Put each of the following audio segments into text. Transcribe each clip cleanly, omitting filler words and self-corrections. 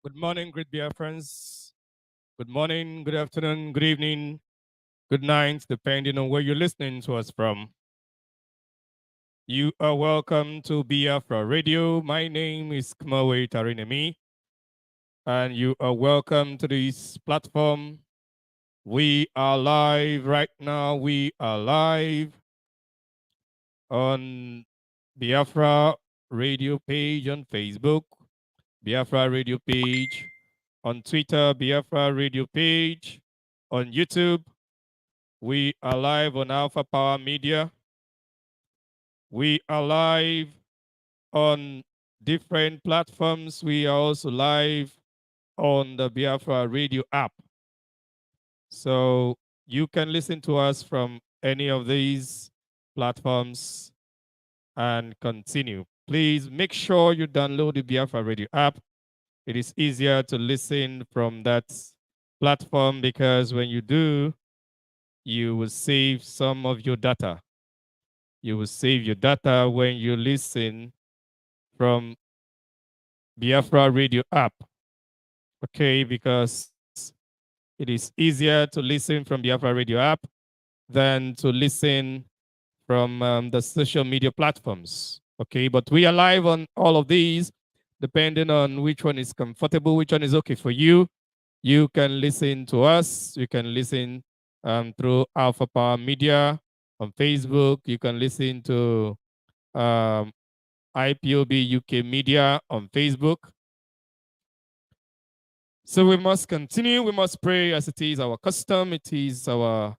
Good morning, great Biafrans. Good morning, good afternoon, good evening, good night, depending on where you're listening to us from. You are welcome to Biafra Radio. My name is Kimiowei, Tari, Nemi, and you are welcome to this platform. We are live right now. We are live on Biafra Radio page on Facebook, Biafra Radio page on Twitter, Biafra Radio page on YouTube. We are live on Alpha Power Media. We are live on different platforms. We are also live on the Biafra Radio app. So you can listen to us from any of these platforms and continue. Please make sure you download the Biafra Radio app. It is easier to listen from that platform because when you do, you will save some of your data. You will save your data when you listen from Biafra Radio app. Okay, because it is easier to listen from Biafra Radio app than to listen from the social media platforms. Okay, but we are live on all of these, depending on which one is comfortable, which one is okay for you. You can listen to us. You can listen through Alpha Power Media on Facebook. You can listen to IPOB UK Media on Facebook. So we must continue. We must pray as it is our custom. It is our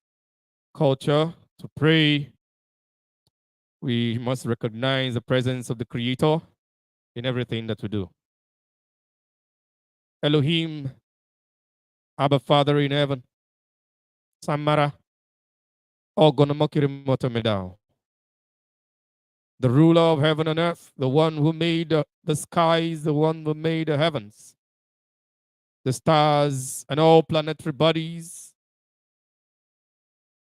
culture to pray. We must recognize the presence of the Creator in everything that we do. Elohim, Abba Father in heaven, Samara, Ogonomokiri Motomedao, the ruler of heaven and earth, the one who made the skies, the one who made the heavens, the stars and all planetary bodies,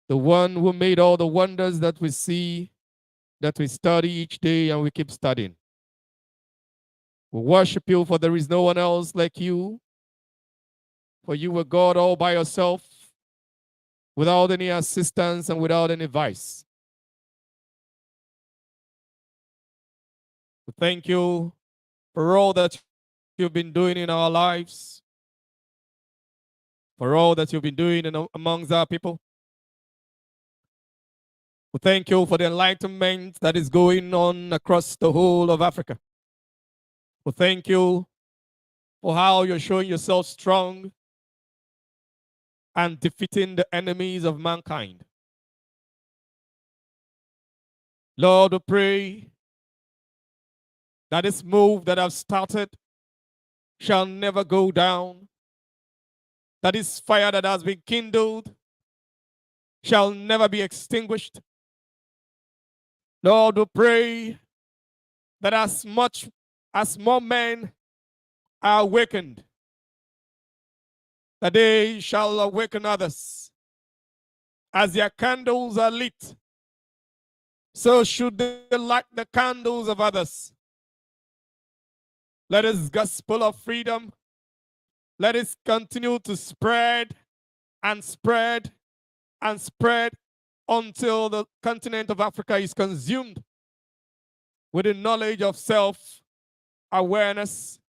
the one who made all the wonders that we see, that we study each day and we keep studying. We worship you, for there is no one else like you, for you were God all by yourself, without any assistance and without any vice. We thank you for all that you've been doing in our lives, for all that you've been doing amongst our people. We thank you for the enlightenment that is going on across the whole of Africa. We thank you for how you're showing yourself strong and defeating the enemies of mankind. Lord, we pray that this move that I've started shall never go down, that this fire that has been kindled shall never be extinguished. Lord, we pray that as more men are awakened, that they shall awaken others. As their candles are lit, so should they light the candles of others. Let this gospel of freedom, let it continue to spread and spread and spread until the continent of Africa is consumed with the knowledge of self-awareness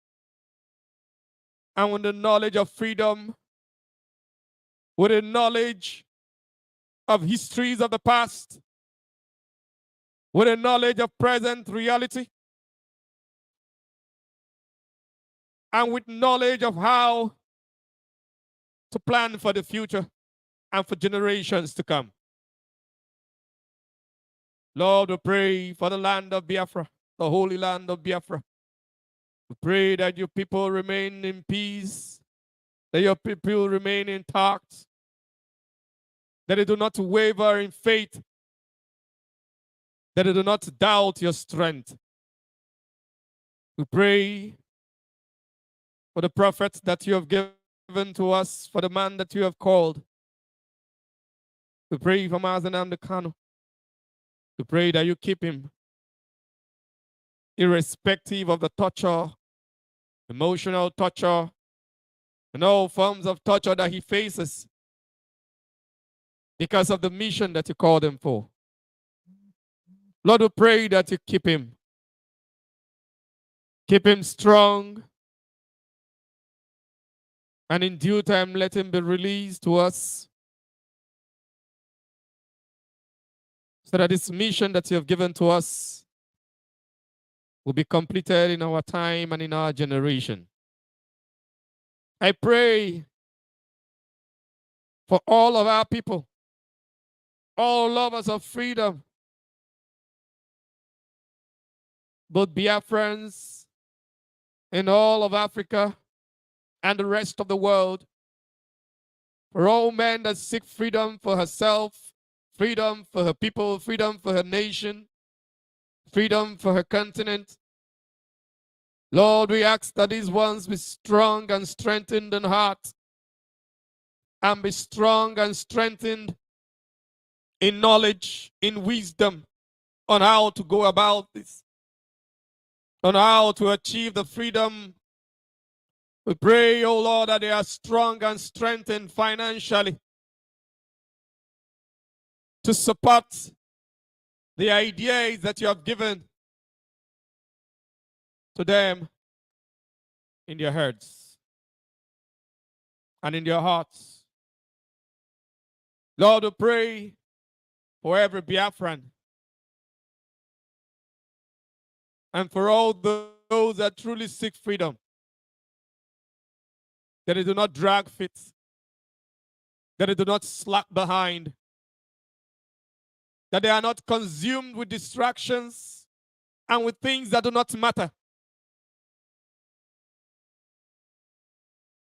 and with the knowledge of freedom, with the knowledge of histories of the past, with the knowledge of present reality, and with knowledge of how to plan for the future and for generations to come. Lord, we pray for the land of Biafra, the holy land of Biafra. We pray that your people remain in peace, that your people remain intact, that they do not waver in faith, that they do not doubt your strength. We pray for the prophet that you have given to us, for the man that you have called. We pray for Mazi and the Kanu. We pray that you keep him, irrespective of the torture, emotional torture, and all forms of torture that he faces because of the mission that you called him for. Lord, we pray that you keep him strong, and in due time let him be released to us, so that this mission that you have given to us will be completed in our time and in our generation. I pray for all of our people, all lovers of freedom, both Biafrans in all of Africa and the rest of the world, for all men that seek freedom for herself, freedom for her people, freedom for her nation, freedom for her continent. Lord, we ask that these ones be strong and strengthened in heart, and be strong and strengthened in knowledge, in wisdom, on how to go about this, on how to achieve the freedom. We pray, oh Lord, that they are strong and strengthened financially to support the ideas that you have given to them in their heads and in their hearts. Lord, we pray for every Biafran and for all those that truly seek freedom, that they do not drag feet, that they do not slack behind, that they are not consumed with distractions and with things that do not matter.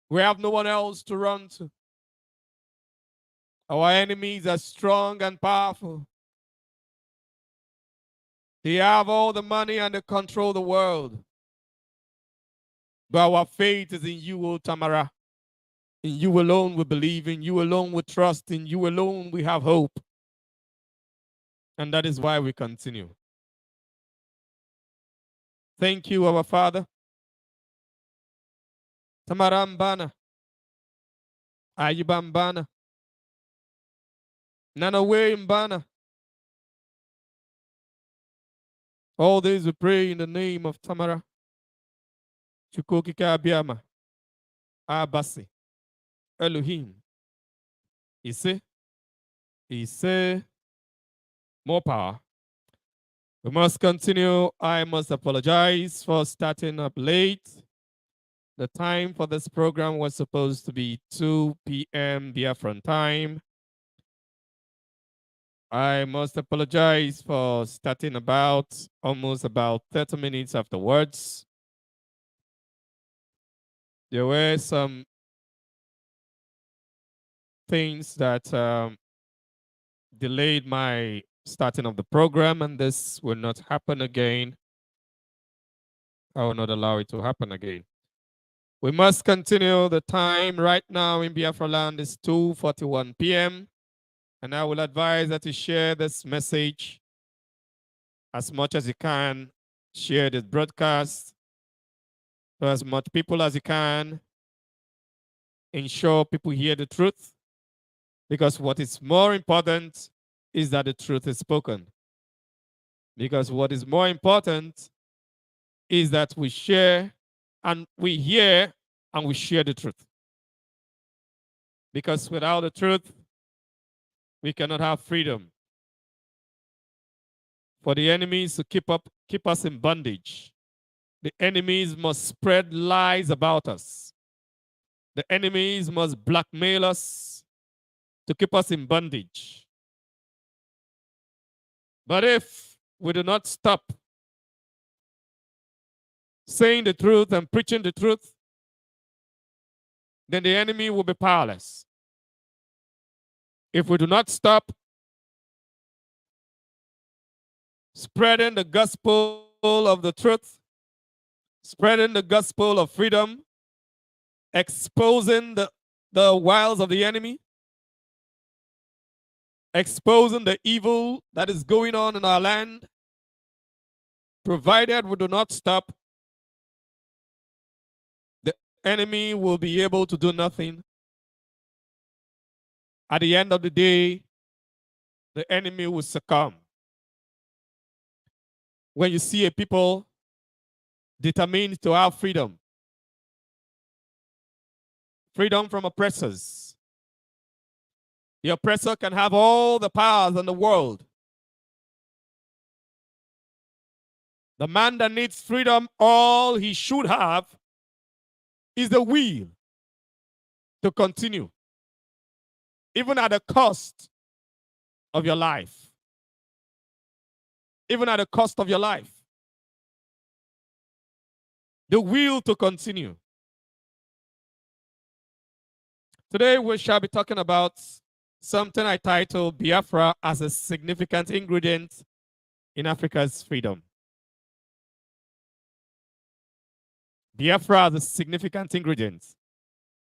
We have no one else to run to. Our enemies are strong and powerful. They have all the money and they control the world. But our faith is in you, O Tamara. In you alone we believe, in you alone we trust, in you alone we have hope. And that is why we continue. Thank you, our Father. Tamara Mbana. Ayiba Mbana. Nanawe Mbana. All this we pray in the name of Tamara. Chukokika Abiyama. Abasi. Elohim. He say, more power. We must continue. I must apologize for starting up late. The time for this program was supposed to be 2 p.m. Biafran time. I must apologize for starting almost about 30 minutes afterwards. There were some things that delayed my starting of the program, and this will not happen again. I will not allow it to happen again. We must continue. The time right now in Biafra land is 2:41 p.m. And I will advise that you share this message as much as you can. Share this broadcast to as much people as you can. Ensure people hear the truth. Because what is more important is that the truth is spoken. Because what is more important is that we share and we hear and we share the truth. Because without the truth, we cannot have freedom. For the enemies to keep us in bondage, the enemies must spread lies about us. The enemies must blackmail us to keep us in bondage. But if we do not stop saying the truth and preaching the truth, then the enemy will be powerless. If we do not stop spreading the gospel of the truth, spreading the gospel of freedom, exposing the wiles of the enemy, exposing the evil that is going on in our land, provided we do not stop, the enemy will be able to do nothing. At the end of the day, the enemy will succumb. When you see a people determined to have freedom, freedom from oppressors, the oppressor can have all the powers in the world. The man that needs freedom, all he should have is the will to continue, even at the cost of your life. Even at the cost of your life. The will to continue. Today we shall be talking about something I titled Biafra as a significant ingredient in Africa's freedom. Biafra as a significant ingredient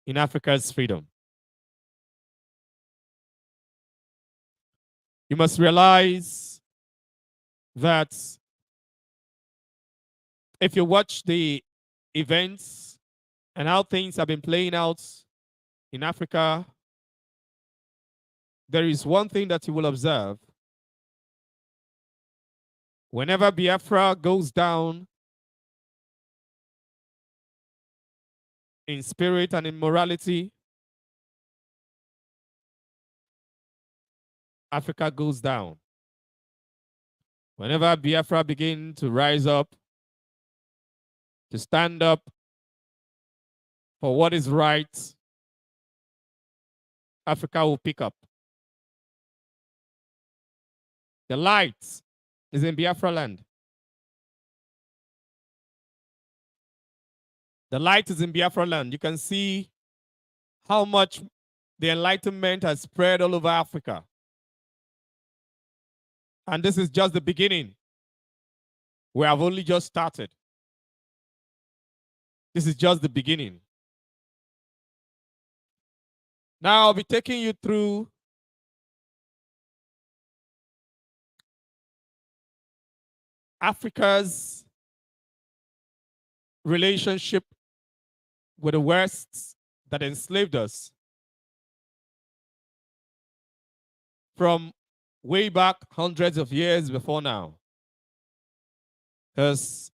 in Africa's freedom. You must realize that if you watch the events and how things have been playing out in Africa, there is one thing that you will observe. Whenever Biafra goes down, in spirit and in morality, Africa goes down. Whenever Biafra begins to rise up, to stand up for what is right, Africa will pick up. The light is in Biafra land. The light is in Biafra land. You can see how much the Enlightenment has spread all over Africa. And this is just the beginning. We have only just started. This is just the beginning. Now I'll be taking you through Africa's relationship with the West that enslaved us from way back hundreds of years before now. Because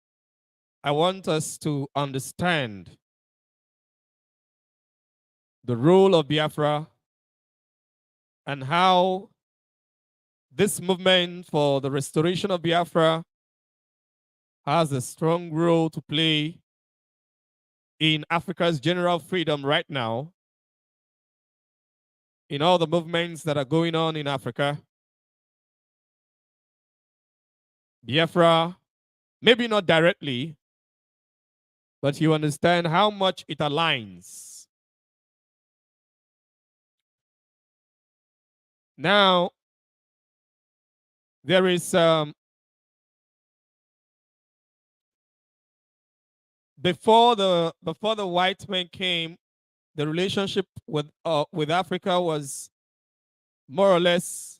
I want us to understand the role of Biafra and how this movement for the restoration of Biafra has a strong role to play in Africa's general freedom right now, in all the movements that are going on in Africa. Biafra, maybe not directly, but you understand how much it aligns. Now, there is before the white men came, the relationship with Africa was more or less,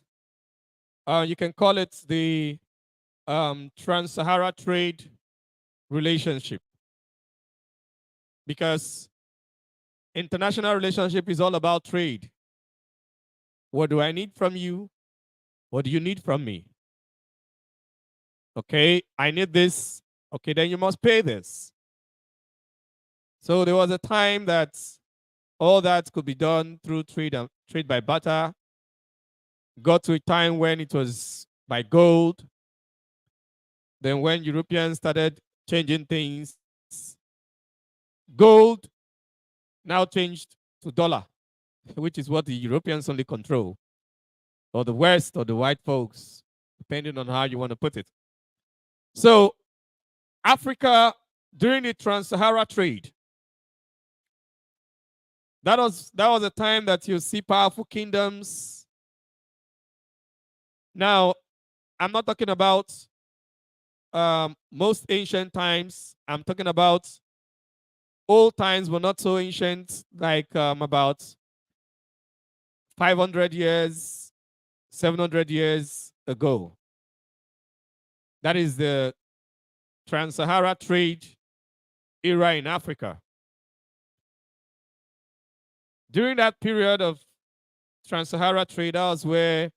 you can call it the trans-Sahara trade relationship, because international relationship is all about trade. What do I need from you? What do you need from me? Okay, I need this. Okay, then you must pay this. So there was a time that all that could be done through trade by barter. Got to a time when it was by gold. Then when Europeans started changing things, gold now changed to dollar, which is what the Europeans only control, or the West, or the white folks, depending on how you want to put it. So Africa, during the trans-Sahara trade, that was a time that you see powerful kingdoms. Now, I'm not talking about most ancient times. I'm talking about old times, but not so ancient, like about 500 years, 700 years ago. That is the trans-Sahara trade era in Africa. During that period of trans-Sahara trade, that was where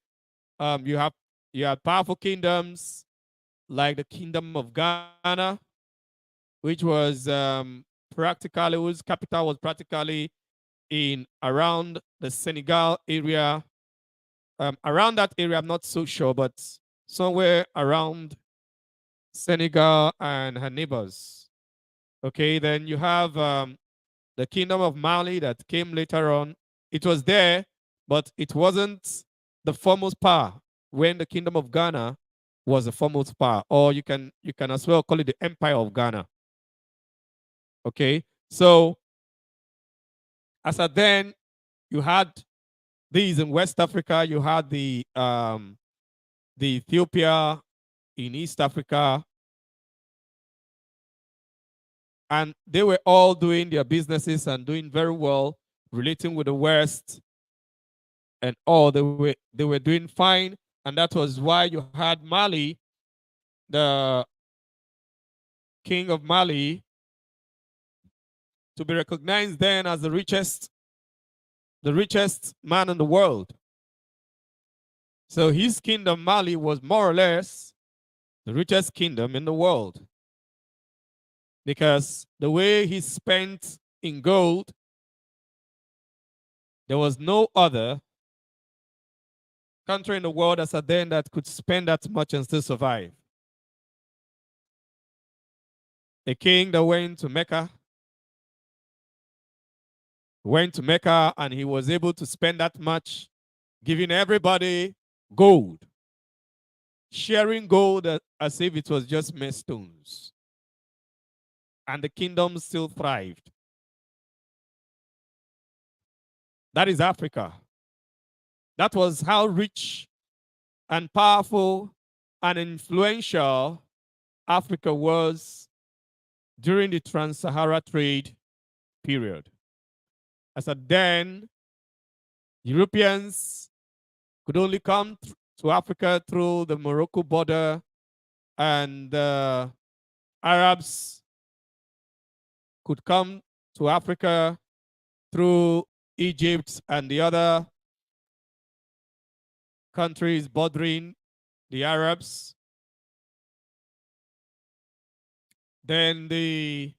you had powerful kingdoms like the Kingdom of Ghana, which was practically, whose capital was practically in around the Senegal area. Around that area, I'm not so sure, but somewhere around Senegal and her neighbors. Okay, then you have the Kingdom of Mali that came later on. It was there, but it wasn't the foremost power when the Kingdom of Ghana was the foremost power, or you can as well call it the Empire of Ghana. Okay, so as at then, you had these in West Africa. You had the Ethiopia in East Africa, and they were all doing their businesses and doing very well, relating with the West, and all they were doing fine. And that was why you had Mali, the king of Mali, to be recognized then as the richest man in the world. So his kingdom, Mali, was more or less the richest kingdom in the world, because the way he spent in gold. There was no other country in the world as at then that could spend that much and still survive. A king that went to Mecca and he was able to spend that much, giving everybody gold, sharing gold as if it was just mere stones. And the kingdom still thrived. That is Africa. That was how rich and powerful and influential Africa was during the Trans-Sahara trade period. As at then, Europeans could only come to Africa through the Morocco border, and Arabs could come to Africa through Egypt and the other countries bordering the Arabs. Then the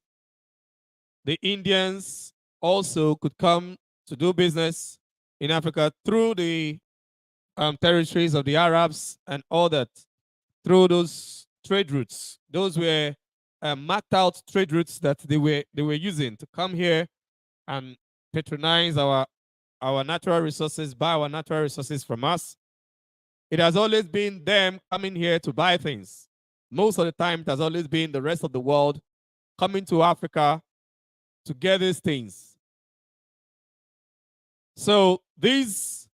Indians also could come to do business in Africa through the territories of the Arabs and all that, through those trade routes. Those were marked out trade routes that they were using to come here and patronize our natural resources, buy our natural resources from us. It has always been them coming here to buy things. Most of the time, it has always been the rest of the world coming to Africa to get these things. So these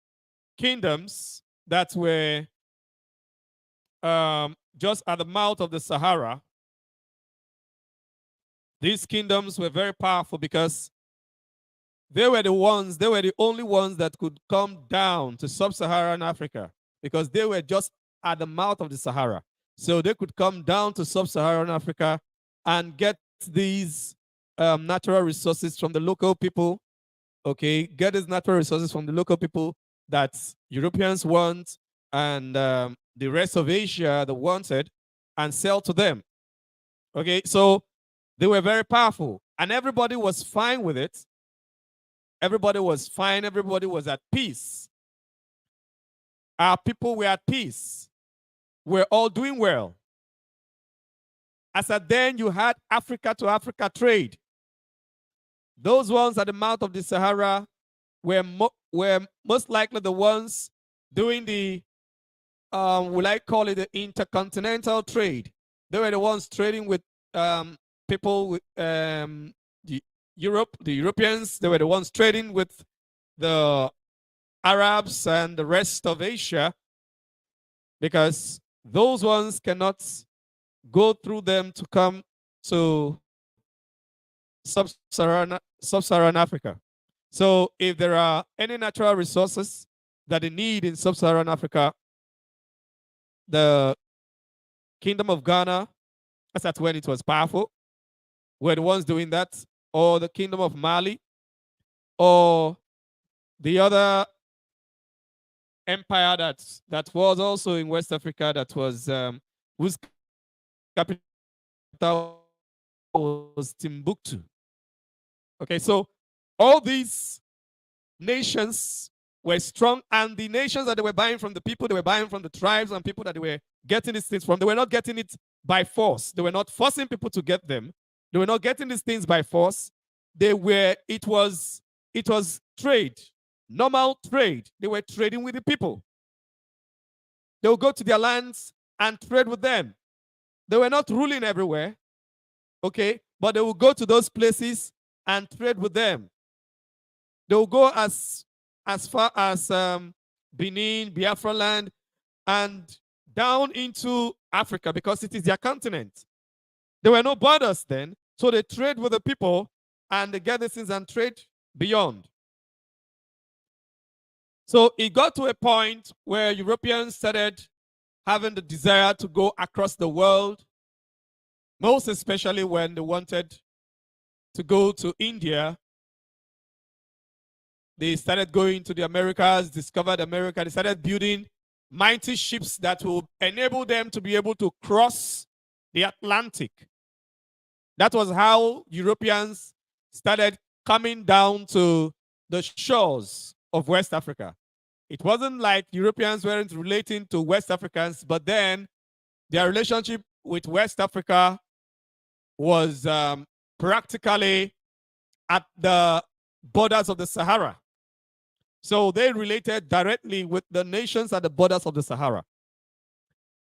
kingdoms that were just at the mouth of the Sahara, these kingdoms were very powerful because they were the only ones that could come down to sub-Saharan Africa, because they were just at the mouth of the Sahara. So they could come down to sub-Saharan Africa and get these natural resources from the local people, okay? Get these natural resources from the local people that Europeans want and the rest of Asia that wanted, and sell to them, okay? So they were very powerful, and everybody was fine with it. Everybody was fine. Everybody was at peace. Our people were at peace. We're all doing well. As at then, you had Africa to Africa trade. Those ones at the mouth of the Sahara were most likely the ones doing the, will I call it the intercontinental trade. They were the ones trading with people with the Europeans. They were the ones trading with the Arabs and the rest of Asia, because those ones cannot go through them to come to sub-Saharan Africa. So if there are any natural resources that they need in sub-Saharan Africa, the Kingdom of Ghana, that's when it was powerful, were the ones doing that, or the Kingdom of Mali, or the other empire that was also in West Africa, that was whose capital was Timbuktu. Okay, so all these nations were strong, and the nations that they were buying from the people, they were buying from the tribes and people that they were getting these things from. They were not getting it by force. They were not forcing people to get them. They were not getting these things by force. It was trade, normal trade. They were trading with the people. They would go to their lands and trade with them. They were not ruling everywhere, okay? But they would go to those places and trade with them. They will go as far as Benin, Biafra land, and down into Africa, because it is their continent. There were no borders then, so they trade with the people and they get these things and trade beyond. So it got to a point where Europeans started having the desire to go across the world, most especially when they wanted to go to India. They started going to the Americas, discovered America. They started building mighty ships that will enable them to be able to cross the Atlantic. That was how Europeans started coming down to the shores of West Africa. It wasn't like Europeans weren't relating to West Africans, but then their relationship with West Africa was practically at the borders of the Sahara. So they related directly with the nations at the borders of the Sahara.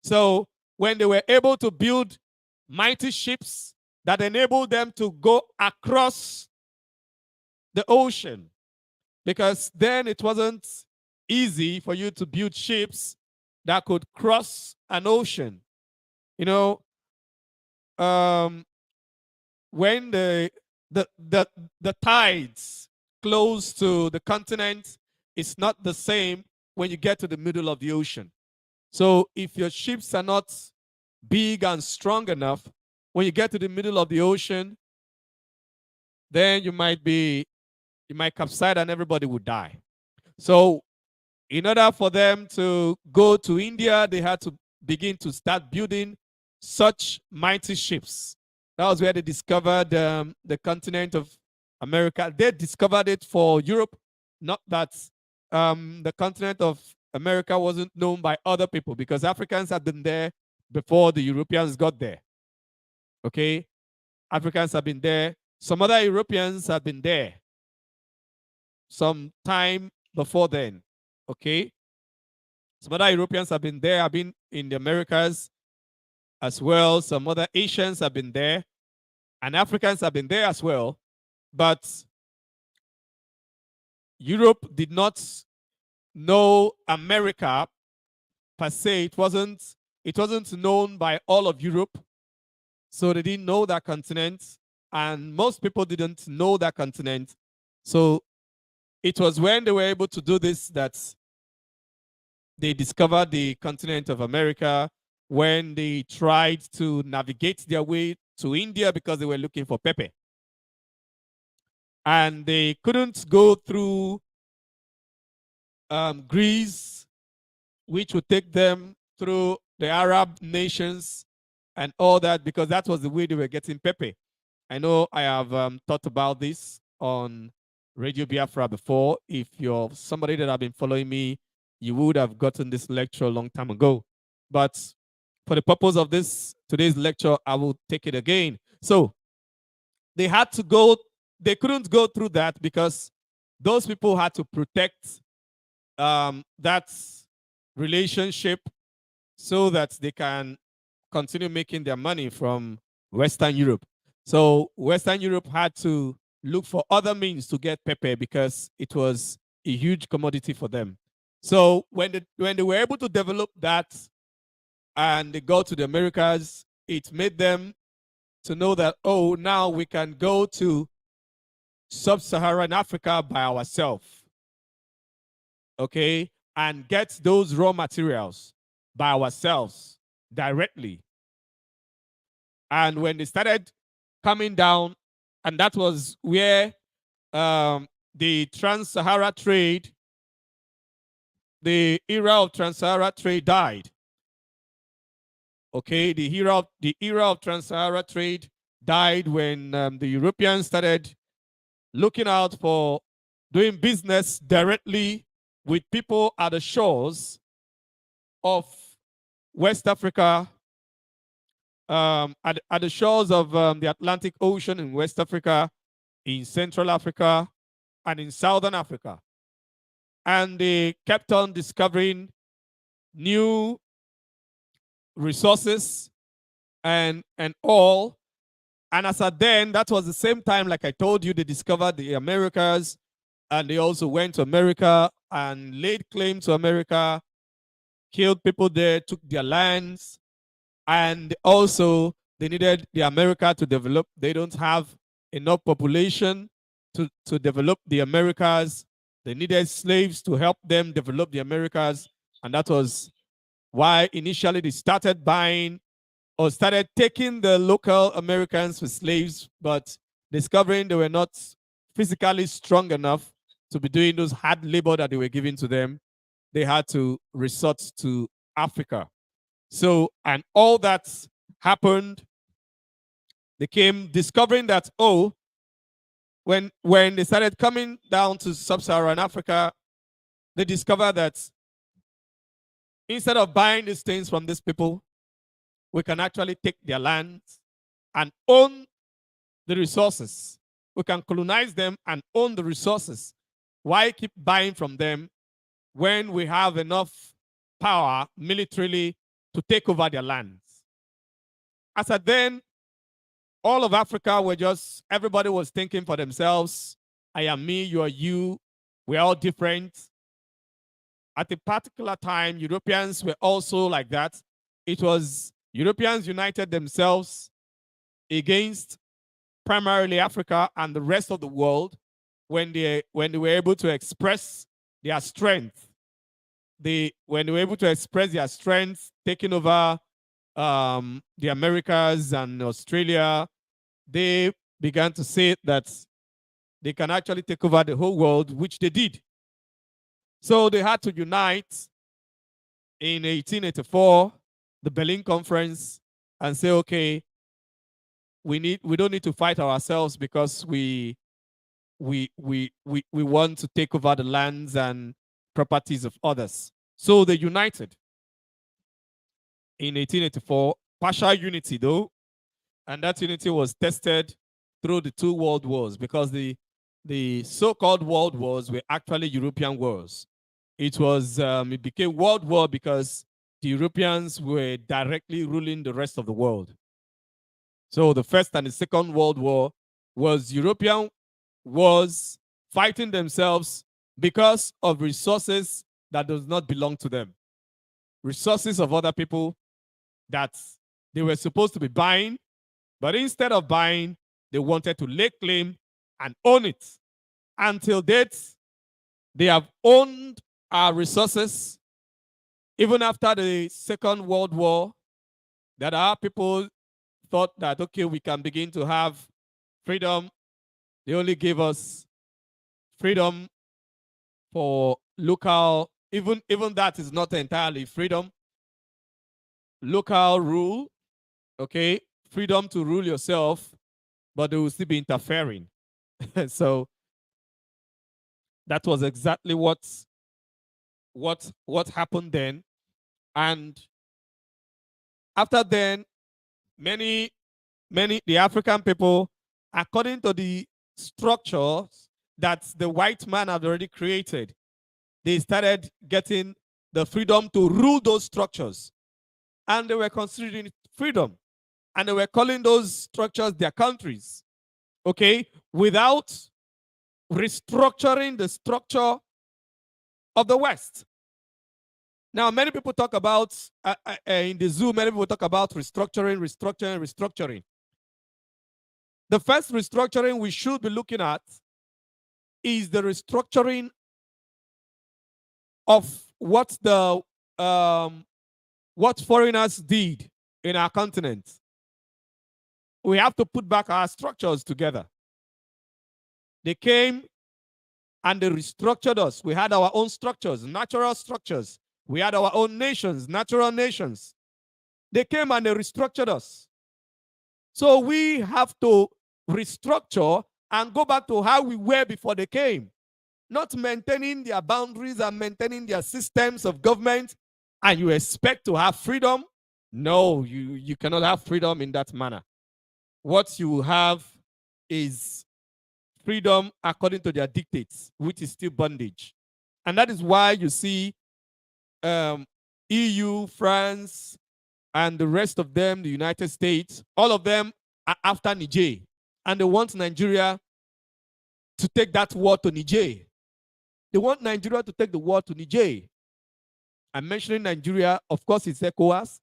So when they were able to build mighty ships that enabled them to go across the ocean, because then it wasn't easy for you to build ships that could cross an ocean. You know, when the tides close to the continent, it's not the same when you get to the middle of the ocean. So if your ships are not big and strong enough, when you get to the middle of the ocean, then you might capsize and everybody would die. So in order for them to go to India, they had to begin to start building such mighty ships. That was where they discovered the continent of America. They discovered it for Europe, not that the continent of America wasn't known by other people, because Africans had been there before the Europeans got there. Okay? Africans have been there. Some other Europeans have been there some time before then. Okay? Some other Europeans have been there, have been in the Americas as well. Some other Asians have been there, and Africans have been there as well. But Europe did not know America per se. It wasn't known by all of Europe, so they didn't know that continent, and most people didn't know that continent. So it was when they were able to do this that they discovered the continent of America, when they tried to navigate their way to India because they were looking for pepper. And they couldn't go through Greece, which would take them through the Arab nations and all that, because that was the way they were getting pepper. I know I have thought about this on Radio Biafra before. If you're somebody that have been following me, you would have gotten this lecture a long time ago. But for the purpose of today's lecture, I will take it again. So they had to go, they couldn't go through that because those people had to protect that relationship so that they can continue making their money from Western Europe. So Western Europe had to look for other means to get pepper because it was a huge commodity for them. So when they were able to develop that and they go to the Americas, it made them to know that, oh, now we can go to sub-Saharan Africa by ourselves, okay, and get those raw materials by ourselves directly. And when they started coming down, and that was where the Trans-Sahara trade, the era of Trans-Sahara trade died. Okay, the era of Trans-Sahara trade died when the Europeans started looking out for doing business directly with people at the shores of West Africa, at the shores of the Atlantic Ocean in West Africa, in Central Africa, and in Southern Africa. And they kept on discovering new resources and all. And as at then, that was the same time, like I told you, they discovered the Americas, and they also went to America and laid claim to America, killed people there, took their lands, and also they needed the America to develop. They don't have enough population to develop the Americas. They needed slaves to help them develop the Americas, and that was why initially they started buying or started taking the local Americans for slaves, but discovering they were not physically strong enough to be doing those hard labor that they were giving to them, they had to resort to Africa. So, and all that happened, they came discovering that, oh, when they started coming down to sub-Saharan Africa, they discovered that instead of buying these things from these people, we can actually take their lands and own the resources. We can colonize them and own the resources. Why keep buying from them when we have enough power militarily to take over their lands? As at then, all of Africa were just, everybody was thinking for themselves. I am me, you are you. We're all different. At a particular time, Europeans were also like that. It was Europeans united themselves against primarily Africa and the rest of the world when they were able to express their strength. When they were able to express their strength, taking over the Americas and Australia, they began to say that they can actually take over the whole world, which they did. So they had to unite in 1884, the Berlin Conference, and say, okay, we don't need to fight ourselves because we want to take over the lands and properties of others. So they united in 1884, partial unity though, and that unity was tested through the two world wars, because the so-called world wars were actually European wars. It became world war because the Europeans were directly ruling the rest of the world. So the First and the Second World War was European wars fighting themselves because of resources that does not belong to them. Resources of other people that they were supposed to be buying, but instead of buying, they wanted to lay claim and own it. Until date, they have owned our resources. Even after the Second World War, that our people thought that, okay, we can begin to have freedom. They only gave us freedom for local, even that is not entirely freedom. Local rule, okay, freedom to rule yourself, but they will still be interfering. So that was exactly what happened then. And after then, many the African people, according to the structures that the white man had already created, they started getting the freedom to rule those structures. And they were considering it freedom. And they were calling those structures their countries, okay, without restructuring the structure of the West. Now, many people talk about, in the zoo, many people talk about restructuring. The first restructuring we should be looking at is the restructuring of what foreigners did in our continent. We have to put back our structures together. They came and they restructured us. We had our own structures, natural structures. We had our own nations, natural nations. They came and they restructured us. So we have to restructure and go back to how we were before they came, not maintaining their boundaries and maintaining their systems of government, and you expect to have freedom. No, you cannot have freedom in that manner. What you have is freedom according to their dictates, which is still bondage. And that is why you see EU, France, and the rest of them, the United States, all of them are after Niger. And they want Nigeria to take that war to Niger. They want Nigeria to take the war to Niger. I'm mentioning Nigeria, of course it's ECOWAS,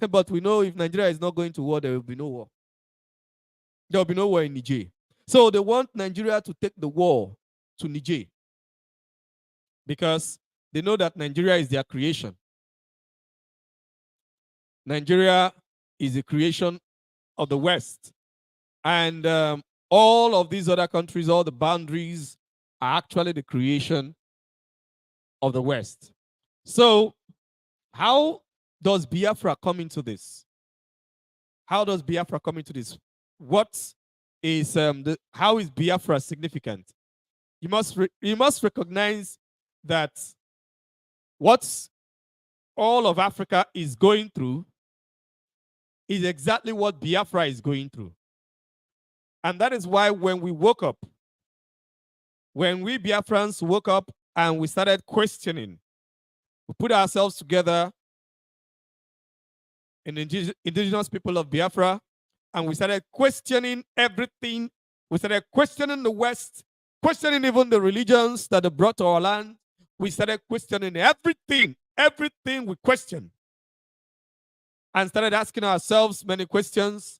but we know if Nigeria is not going to war, there will be no war. There will be no war in Niger. So they want Nigeria to take the war to Niger because they know that Nigeria is their creation. Nigeria is a creation of the West. And all of these other countries, all the boundaries are actually the creation of the West. So how does Biafra come into this? How does Biafra come into this? What is how is Biafra significant? You must recognize that what all of Africa is going through is exactly what Biafra is going through. And that is why when we woke up, when we Biafrans woke up and we started questioning, we put ourselves together in indigenous people of Biafra, and we started questioning everything. We started questioning the West, questioning even the religions that are brought to our land. We started questioning everything we questioned, and started asking ourselves many questions.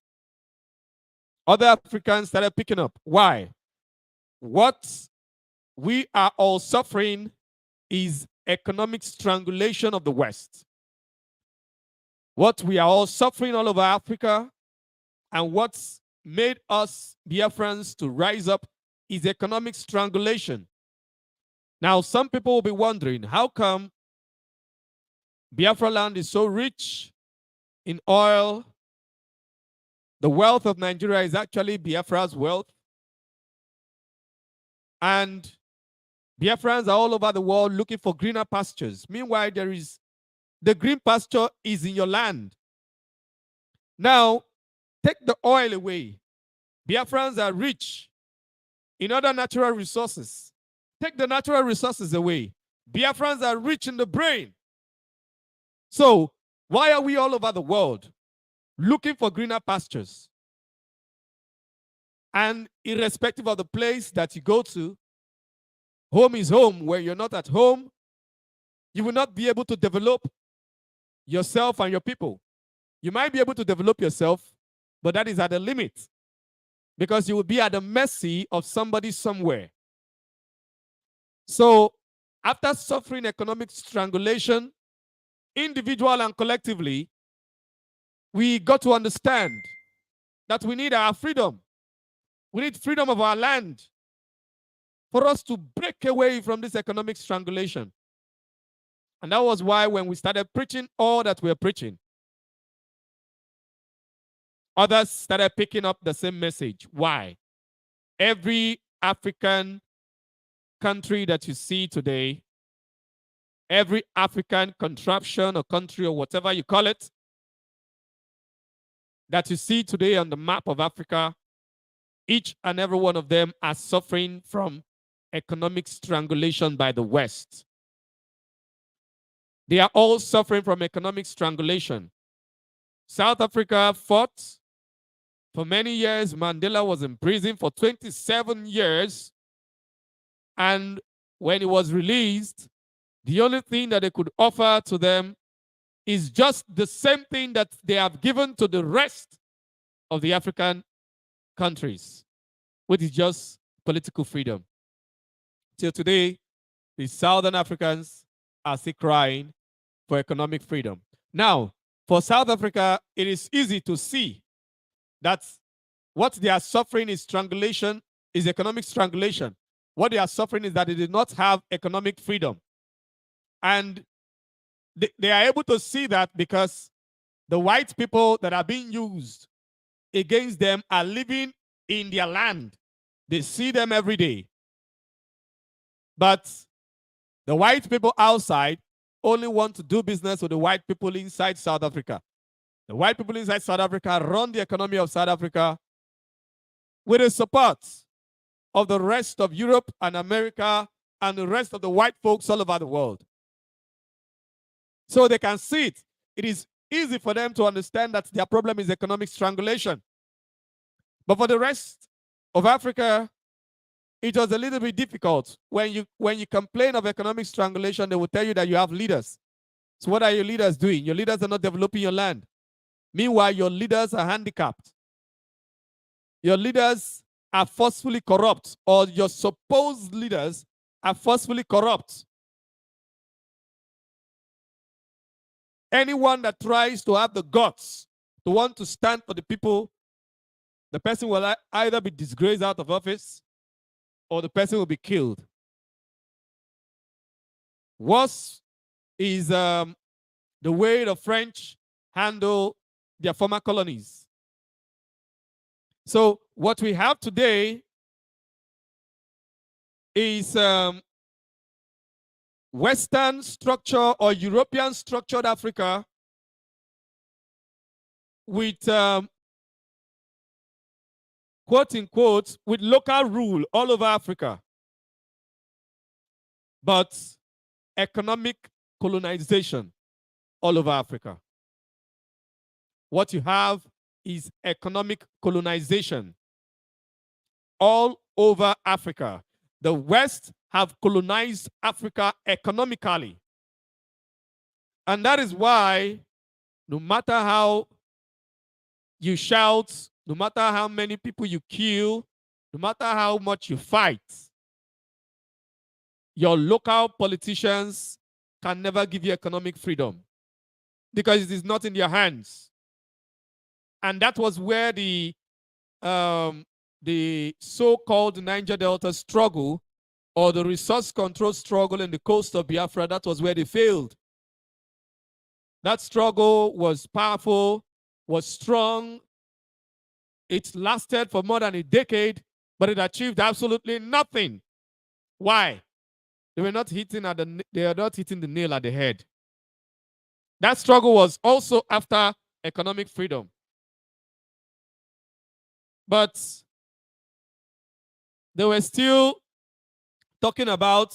Other Africans started picking up. Why? What we are all suffering is economic strangulation of the West. What we are all suffering all over Africa, and what's made us Biafrans to rise up is economic strangulation. Now, some people will be wondering, how come Biafra land is so rich in oil? The wealth of Nigeria is actually Biafra's wealth. And Biafrans are all over the world looking for greener pastures. Meanwhile, the green pasture is in your land. Now, take the oil away. Biafrans are rich in other natural resources. Take the natural resources away. Biafrans are rich in the brain. So, why are we all over the world looking for greener pastures? And irrespective of the place that you go to, home is home. Where you're not at home, you will not be able to develop yourself and your people. You might be able to develop yourself, but that is at a limit, because you will be at the mercy of somebody somewhere. So after suffering economic strangulation, individual and collectively, we got to understand that we need our freedom. We need freedom of our land for us to break away from this economic strangulation. And that was why when we started preaching all that we're preaching, others started picking up the same message. Why? Every African country that you see today, every African contraption or country or whatever you call it, that you see today on the map of Africa, each and every one of them are suffering from economic strangulation by the West. They are all suffering from economic strangulation. South Africa fought for many years. Mandela was in prison for 27 years. And when he was released, the only thing that they could offer to them is just the same thing that they have given to the rest of the African countries, which is just political freedom. Till today, the Southern Africans are still crying for economic freedom. Now, for South Africa, it is easy to see that what they are suffering is strangulation, is economic strangulation. What they are suffering is that they did not have economic freedom. And they are able to see that because the white people that are being used against them are living in their land. They see them every day. But the white people outside only want to do business with the white people inside South Africa. The white people inside South Africa run the economy of South Africa with the support of the rest of Europe and America and the rest of the white folks all over the world. So they can see it. It is easy for them to understand that their problem is economic strangulation. But for the rest of Africa, it was a little bit difficult. When you complain of economic strangulation, they will tell you that you have leaders. So what are your leaders doing? Your leaders are not developing your land. Meanwhile, your leaders are handicapped. Your leaders are forcefully corrupt, or your supposed leaders are forcefully corrupt. Anyone that tries to have the guts to want to stand for the people, the person will either be disgraced out of office or the person will be killed. Worse is the way the French handle their former colonies. So What we have today is Western structure or European structured Africa with quote unquote with local rule all over Africa, but economic colonization all over Africa. What you have is economic colonization all over Africa. The West have colonized Africa economically. And that is why no matter how you shout, no matter how many people you kill, no matter how much you fight, your local politicians can never give you economic freedom because it is not in their hands. And that was where the so-called Niger Delta struggle or the resource control struggle in the coast of Biafra, that was where they failed. That struggle was powerful, was strong. It lasted for more than a decade, but it achieved absolutely nothing. Why? They were not hitting the nail at the head. That struggle was also after economic freedom. But they were still talking about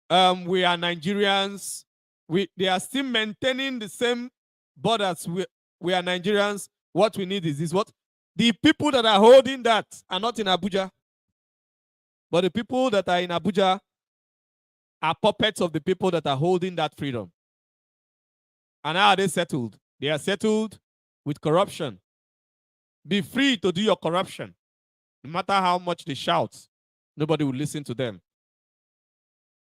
we are Nigerians. They are still maintaining the same borders. We are Nigerians. What we need is this. What the people that are holding that are not in Abuja, but the people that are in Abuja are puppets of the people that are holding that freedom. And how are they settled? They are settled with corruption. Be free to do your corruption. No matter how much they shout, nobody will listen to them.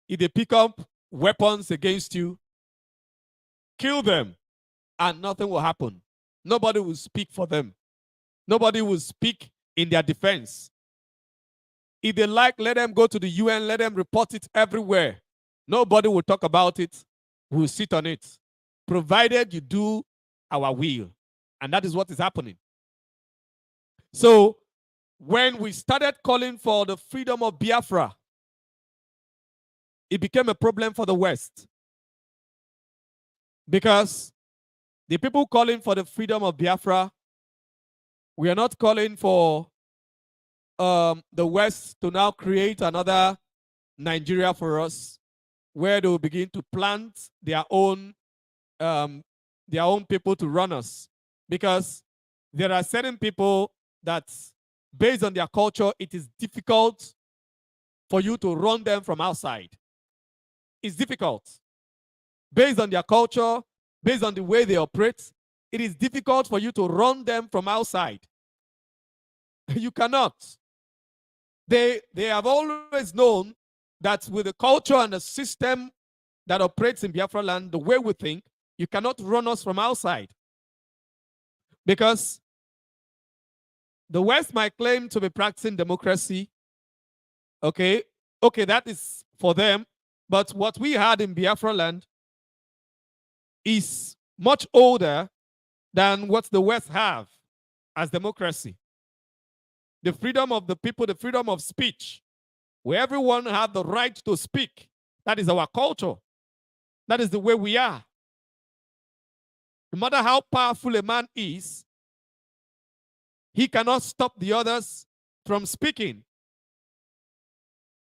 If they pick up weapons against you, kill them, and nothing will happen. Nobody will speak for them. Nobody will speak in their defense. If they like, let them go to the UN, let them report it everywhere. Nobody will talk about it. We will sit on it, provided you do our will. And that is what is happening. So when we started calling for the freedom of Biafra, it became a problem for the West. Because the people calling for the freedom of Biafra, we are not calling for the West to now create another Nigeria for us, where they will begin to plant their own people to run us. Because there are certain people that, based on their culture, it is difficult for you to run them from outside. It's difficult. Based on their culture, based on the way they operate, it is difficult for you to run them from outside. You cannot. They have always known that with the culture and the system that operates in Biafra land, the way we think, you cannot run us from outside. Because the West might claim to be practicing democracy. Okay, that is for them. But what we had in Biafra land is much older than what the West have as democracy. The freedom of the people, the freedom of speech, where everyone has the right to speak. That is our culture. That is the way we are. No matter how powerful a man is, he cannot stop the others from speaking.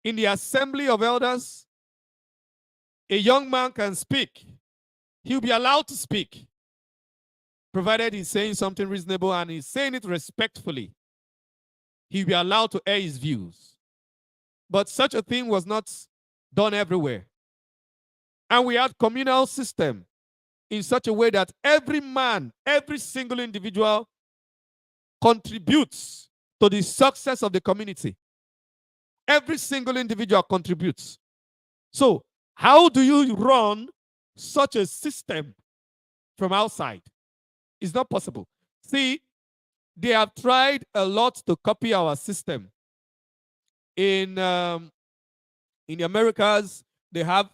In the assembly of elders, a young man can speak. He'll be allowed to speak, provided he's saying something reasonable and he's saying it respectfully. He'll be allowed to air his views. But such a thing was not done everywhere. And we had communal system in such a way that every man, every single individual contributes to the success of the community. Every single individual contributes. So how do you run such a system from outside? It's not possible. See, they have tried a lot to copy our system. In the Americas, they have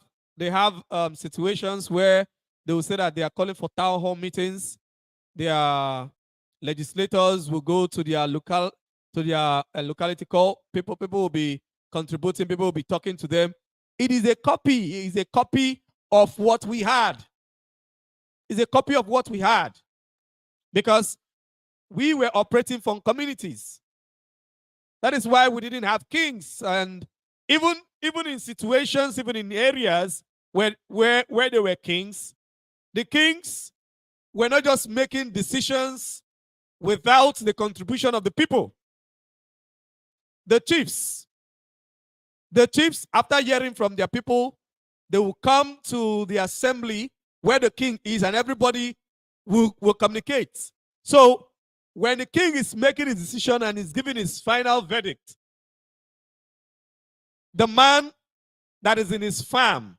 situations where they will say that they are calling for town hall meetings. Their legislators will go to their to their locality call. People will be contributing. People will be talking to them. It is a copy. It is a copy of what we had. It's a copy of what we had, because we were operating from communities. That is why we didn't have kings. And even in situations, even in areas where there were kings, the kings were not just making decisions without the contribution of the people. The chiefs, after hearing from their people, they will come to the assembly where the king is, and everybody will communicate. So when the king is making his decision and is giving his final verdict, the man that is in his farm,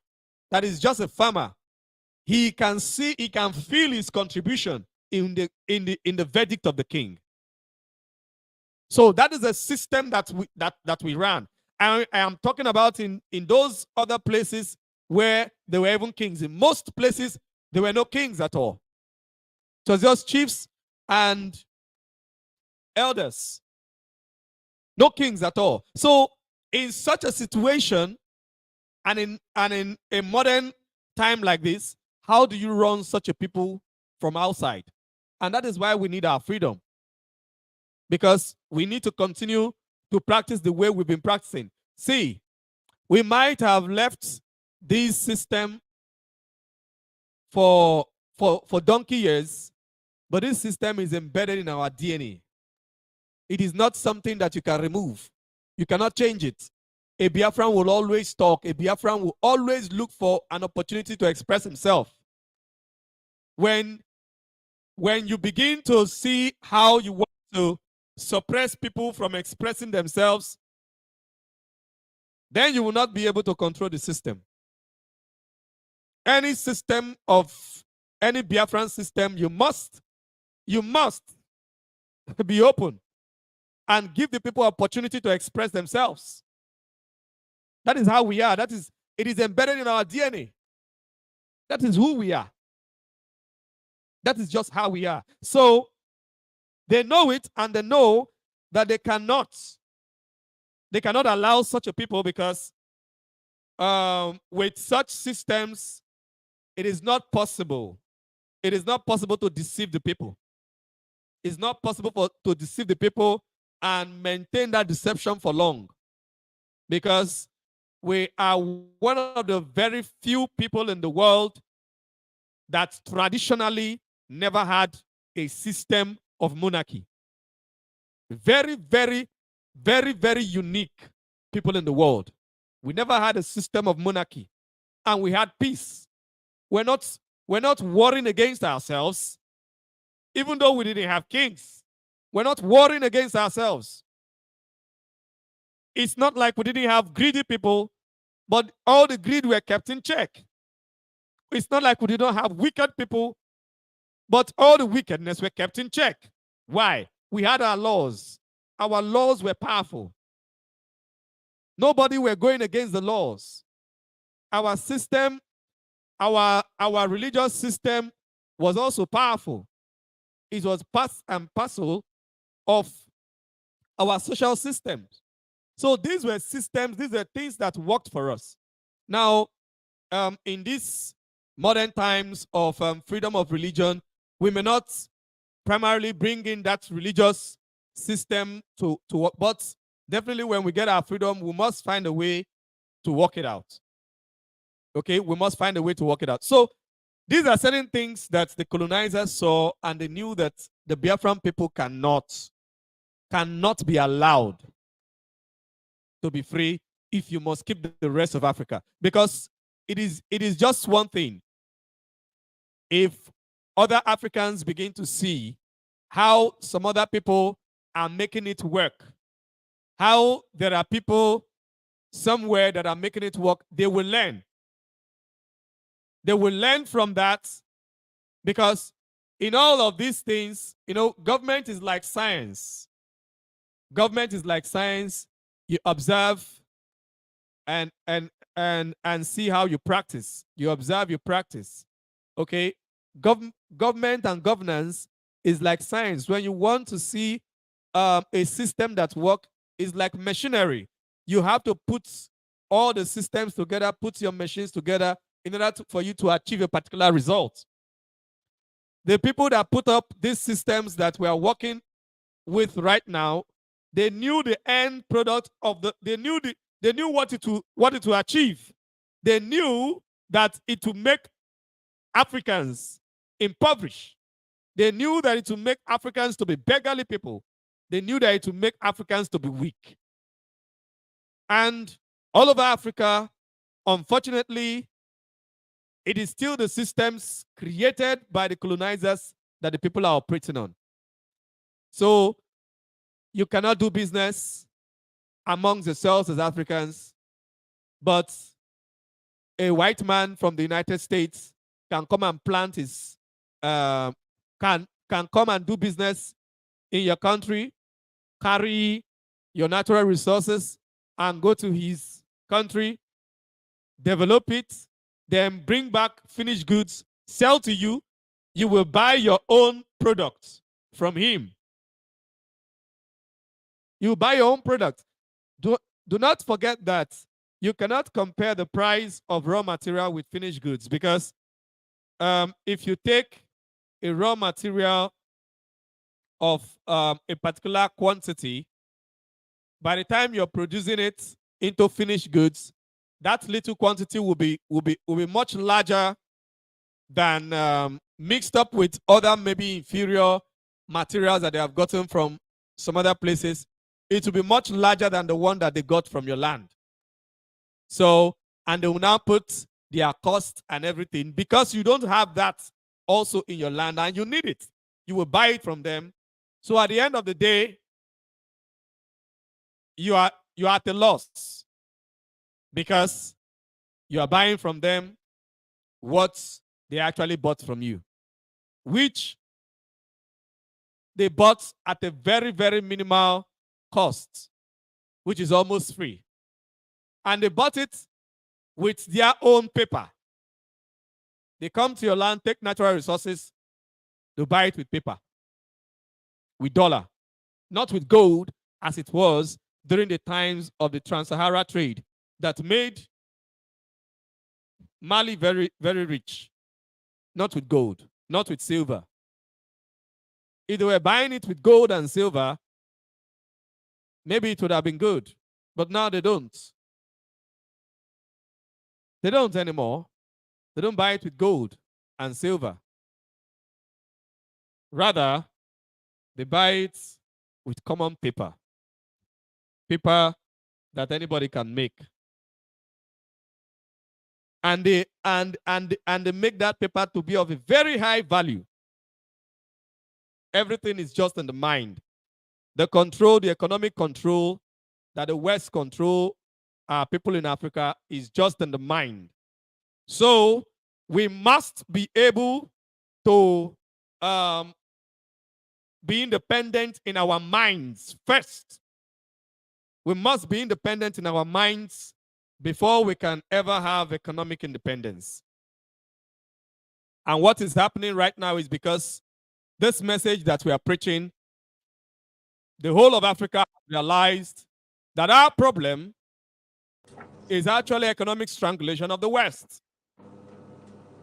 that is just a farmer, he can see, he can feel his contribution in the verdict of the king. So that is a system that we ran. I am talking about in those other places where there were even kings. In most places, there were no kings at all. It was just chiefs and elders. No kings at all. So in such a situation, and in a modern time like this, how do you run such a people from outside? And that is why we need our freedom. Because we need to continue to practice the way we've been practicing. See, we might have left this system for donkey years, but this system is embedded in our DNA. It is not something that you can remove. You cannot change it. A Biafran will always talk. A Biafran will always look for an opportunity to express himself. When you begin to see how you want to suppress people from expressing themselves, then you will not be able to control the system. Any system of any Biafran system, you must be open and give the people opportunity to express themselves. That is how we are. It is embedded in our DNA. That is who we are. That is just how we are. So they know it, and they know that they cannot allow such a people, because with such systems, it is not possible. It is not possible to deceive the people. It's not possible to deceive the people and maintain that deception for long, because we are one of the very few people in the world that traditionally never had a system of monarchy. Very, very, very, very unique people in the world. We never had a system of monarchy, and we had peace. We're not warring against ourselves, even though we didn't have kings. We're not warring against ourselves. It's not like we didn't have greedy people, but all the greed were kept in check. It's not like we didn't have wicked people, but all the wickedness were kept in check. Why? We had our laws. Our laws were powerful. Nobody were going against the laws. Our system, our religious system was also powerful. It was part and parcel of our social systems. So these were systems, these are things that worked for us. Now, in these modern times of freedom of religion, we may not primarily bring in that religious system to work, but definitely when we get our freedom, we must find a way to work it out. Okay, we must find a way to work it out. So these are certain things that the colonizers saw, and they knew that the Biafran people cannot be allowed to be free if you must keep the rest of Africa. Because it is just one thing. If other Africans begin to see how some other people are making it work, how there are people somewhere that are making it work, they will learn. They will learn from that, because in all of these things, government is like science. Government is like science. You observe and see how you practice. You observe, you practice. Okay? Government and governance is like science. When you want to see a system that works is like machinery. You have to put all the systems together, put your machines together in order for you to achieve a particular result. The people that put up these systems that we are working with right now, they knew the end product of they knew what it to achieve. They knew that it would make Africans impoverished. They knew that it would make Africans to be beggarly people. They knew that it would make Africans to be weak. And all over Africa, unfortunately, it is still the systems created by the colonizers that the people are operating on. So you cannot do business amongst yourselves as Africans, but a white man from the United States can come and plant his, can come and do business in your country, carry your natural resources and go to his country, develop it, then bring back finished goods, sell to you. You will buy your own products from him. You buy your own product. Do not forget that you cannot compare the price of raw material with finished goods, because if you take a raw material of a particular quantity, by the time you're producing it into finished goods, that little quantity will be much larger than mixed up with other maybe inferior materials that they have gotten from some other places. It will be much larger than the one that they got from your land. So, and they will now put their cost and everything, because you don't have that also in your land and you need it. You will buy it from them. So at the end of the day, you are at a loss, because you are buying from them what they actually bought from you, which they bought at a very, very minimal cost, which is almost free. And they bought it with their own paper. They come to your land, take natural resources, they buy it with paper, with dollar, not with gold, as it was during the times of the Trans-Sahara trade that made Mali very, very rich. Not with gold, not with silver. If they were buying it with gold and silver, maybe it would have been good. But now they don't. They don't anymore. They don't buy it with gold and silver. Rather, they buy it with common paper. Paper that anybody can make. And they make that paper to be of a very high value. Everything is just in the mind. The control, the economic control that the West control people in Africa is just in the mind. So we must be able to be independent in our minds first. We must be independent in our minds before we can ever have economic independence. And what is happening right now is because this message that we are preaching, the whole of Africa realized that our problem is actually economic strangulation of the West.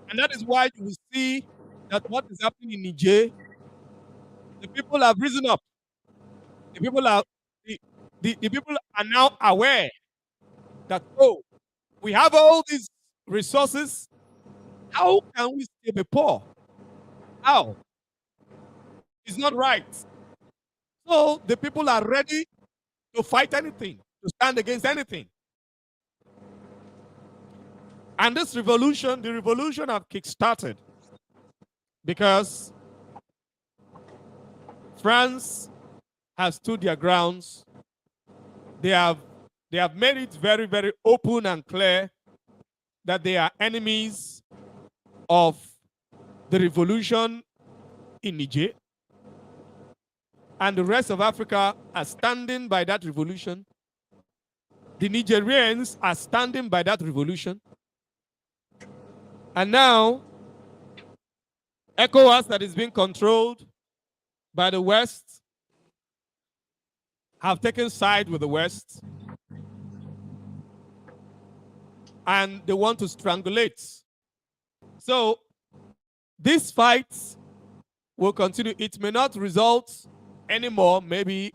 And that is why you will see that what is happening in Niger, the people have risen up. The people are now aware that, oh, we have all these resources. How can we still be poor? How? It's not right. So the people are ready to fight anything, to stand against anything. And this revolution, the revolution have kick-started because France has stood their grounds. They have made it very, very open and clear that they are enemies of the revolution in Niger. And the rest of Africa are standing by that revolution. The Nigerians are standing by that revolution. And now, ECOWAS, that is being controlled by the West, have taken side with the West, and they want to strangulate. So this fight will continue. It may not result anymore. Maybe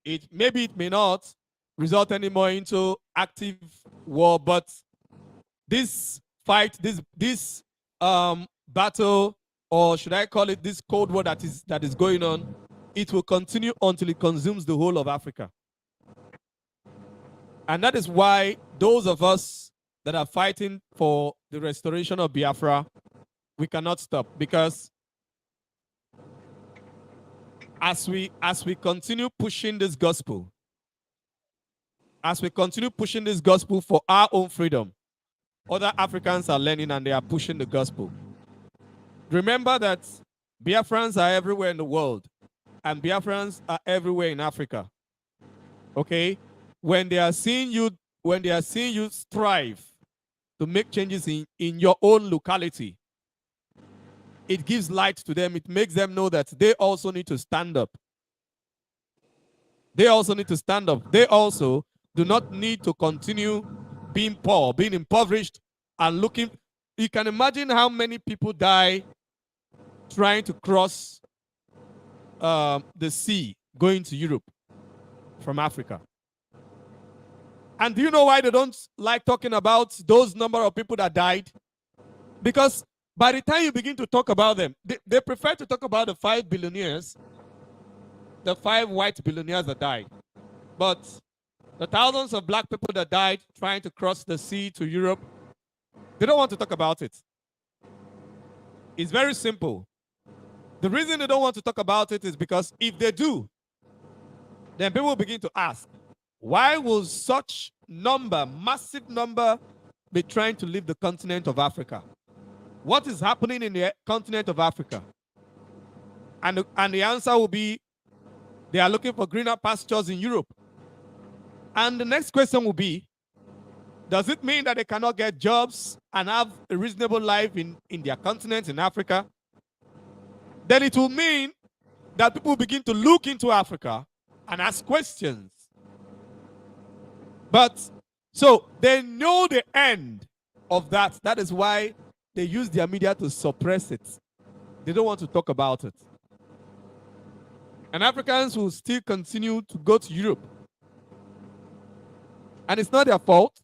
it may not result anymore into active war. But this fight, this battle, or should I call it this Cold War that is going on, it will continue until it consumes the whole of Africa. And that is why those of us that are fighting for the restoration of Biafra, we cannot stop, because as we continue pushing this gospel, for our own freedom, other Africans are learning and they are pushing the gospel. Remember that Biafrans are everywhere in the world, and Biafrans are everywhere in Africa. Okay? When they are seeing you strive to make changes in your own locality, it gives light to them. It makes them know that they also need to stand up. They also need to stand up. They also do not need to continue being poor, being impoverished, and looking. You can imagine how many people die trying to cross the sea going to Europe from Africa. And do you know why they don't like talking about those number of people that died? Because by the time you begin to talk about them, they prefer to talk about the 5 billionaires, the 5 white billionaires that died. But the thousands of black people that died trying to cross the sea to Europe, they don't want to talk about it. It's very simple. The reason they don't want to talk about it is because if they do, then people will begin to ask, why will such number, massive number, be trying to leave the continent of Africa? What is happening in the continent of Africa? And the answer will be, they are looking for greener pastures in Europe. And the next question will be, does it mean that they cannot get jobs and have a reasonable life in their continent, in Africa? Then it will mean that people begin to look into Africa and ask questions. But so they know the end of that. That is why they use their media to suppress it. They don't want to talk about it. And Africans will still continue to go to Europe. And it's not their fault,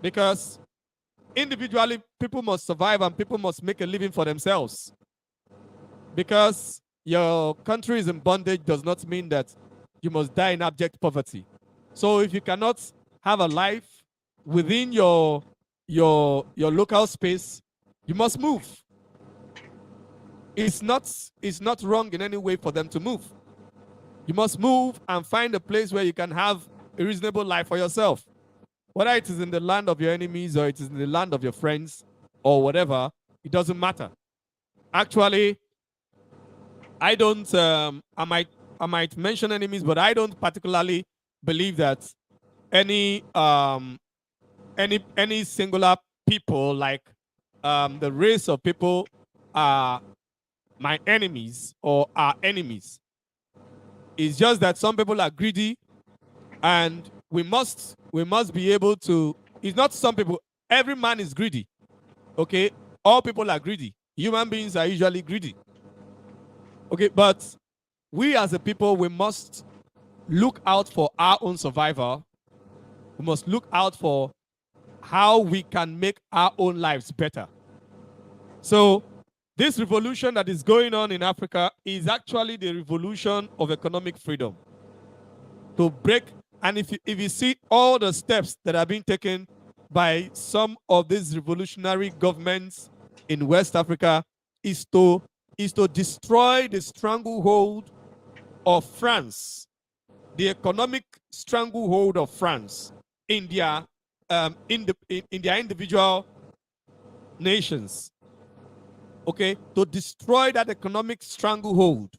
because individually people must survive and people must make a living for themselves. Because your country is in bondage does not mean that you must die in abject poverty. So if you cannot have a life within your local space, you must move. It's not wrong in any way for them to move. You must move and find a place where you can have a reasonable life for yourself. Whether it is in the land of your enemies or it is in the land of your friends or whatever, it doesn't matter. Actually, I don't, I might mention enemies, but I don't particularly believe that any singular people, like the race of people, are my enemies or our enemies. It's just that some people are greedy, and we must be able to. It's not some people. Every man is greedy. Okay, all people are greedy. Human beings are usually greedy. Okay, but we as a people, we must look out for our own survival. We must look out for how we can make our own lives better. So this revolution that is going on in Africa is actually the revolution of economic freedom. To break, and if you see all the steps that are being taken by some of these revolutionary governments in West Africa, is to destroy the stranglehold of France, the economic stranglehold of France in their individual nations. Okay, to destroy that economic stranglehold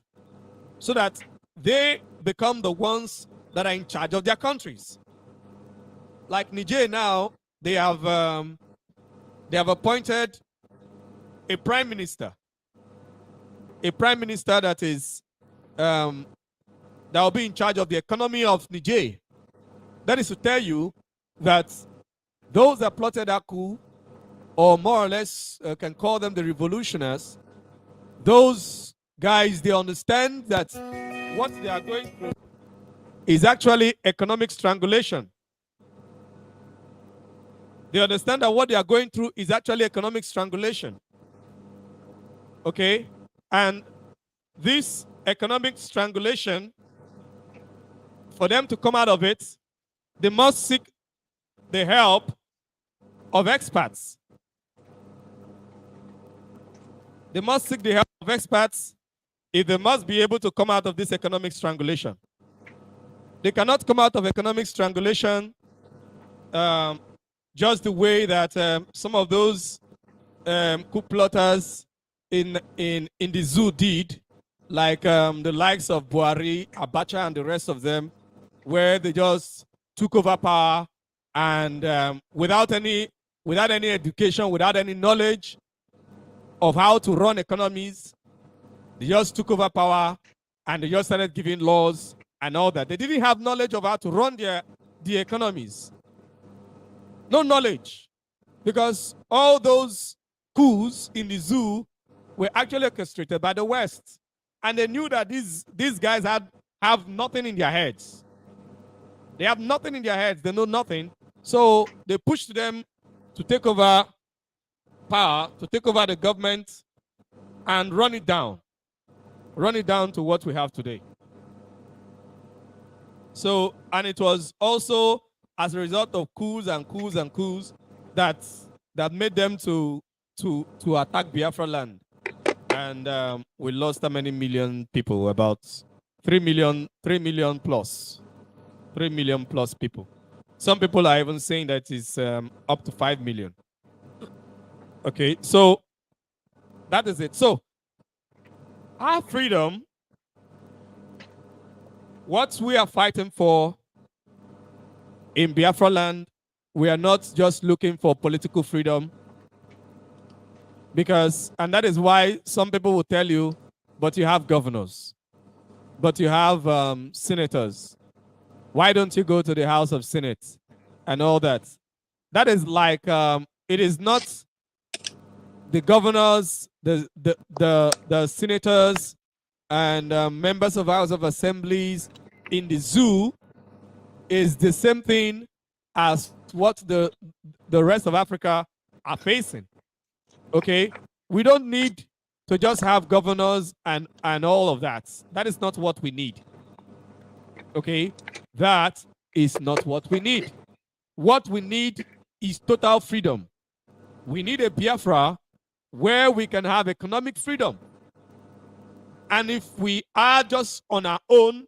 so that they become the ones that are in charge of their countries. Like Niger now, they have appointed a prime minister that is that will be in charge of the economy of Niger. That is to tell you that those that plotted that coup, or more or less can call them the revolutionaries, those guys, they understand that what they are going through is actually economic strangulation. They understand that what they are going through is actually economic strangulation. Okay? And this economic strangulation, for them to come out of it, they must seek the help of experts. They must seek the help of experts if they must be able to come out of this economic strangulation. They cannot come out of economic strangulation just the way that some of those coup plotters in the zoo did, like the likes of Buhari, Abacha, and the rest of them, where they just took over power and without any education, without any knowledge of how to run economies, they just took over power and they just started giving laws and all that. They didn't have knowledge of how to run the economies. No knowledge, because all those coups in the zoo were actually orchestrated by the West, and they knew that these guys have nothing in their heads. They have nothing in their heads. They know nothing, so they pushed them to take over power, to take over the government, and run it down to what we have today. So, and it was also as a result of coups and coups and coups that made them to attack Biafra land. And we lost how many million people? About 3 million plus people. Some people are even saying that it's up to 5 million. Okay, so that is it. So our freedom, what we are fighting for in Biafra land, we are not just looking for political freedom, and that is why some people will tell you, but you have governors, but you have senators. Why don't you go to the House of Senate and all that? That is like, it is not the governors, the senators, and members of House of Assemblies in the zoo is the same thing as what the rest of Africa are facing. Okay, we don't need to just have governors and all of that. That is not what we need. Okay, that is not what we need. What we need is total freedom. We need a Biafra where we can have economic freedom. And if we are just on our own,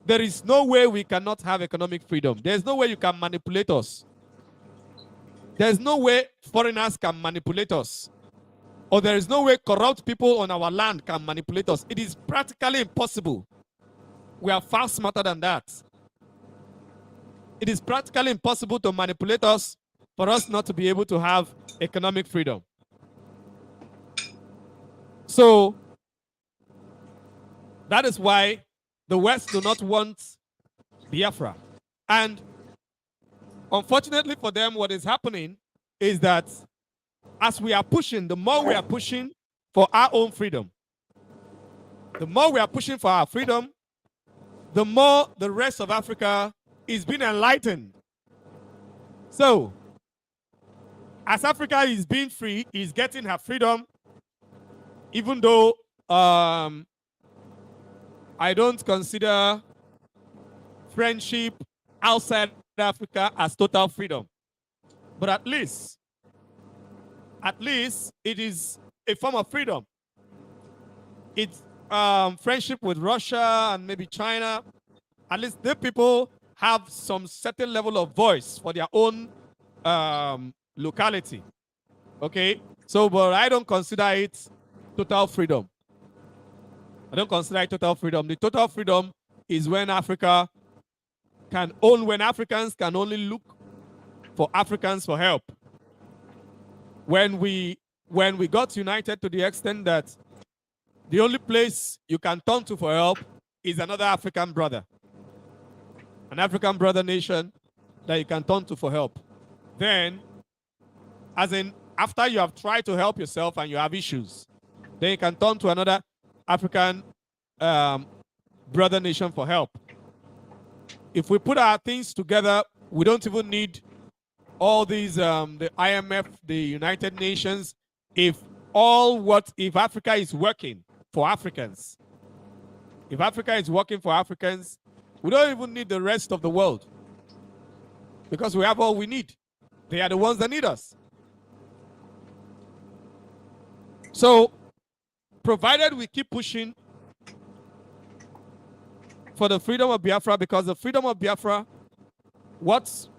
there is no way we cannot have economic freedom. There's no way you can manipulate us. There's no way foreigners can manipulate us. Or there is no way corrupt people on our land can manipulate us. It is practically impossible. We are far smarter than that. It is practically impossible to manipulate us for us not to be able to have economic freedom. So that is why the West do not want Biafra. And unfortunately for them, what is happening is that as we are pushing, the more we are pushing for our own freedom, the more we are pushing for our freedom, the more the rest of Africa is being enlightened. So, as Africa is being free, is getting her freedom, even though I don't consider friendship outside Africa as total freedom. But at least it is a form of freedom. It's friendship with Russia and maybe China. At least the people have some certain level of voice for their own locality. Okay? So, but I don't consider it total freedom. I don't consider it total freedom. The total freedom is when Africans can only look for Africans for help. When we got united to the extent that the only place you can turn to for help is another African brother. An African brother nation that you can turn to for help. Then, as in, after you have tried to help yourself and you have issues, then you can turn to another African brother nation for help. If we put our things together, we don't even need all these, the IMF, the United Nations. If Africa is working for Africans, if Africa is working for Africans, we don't even need the rest of the world because we have all we need. They are the ones that need us. So, provided we keep pushing for the freedom of Biafra, because the freedom of Biafra, what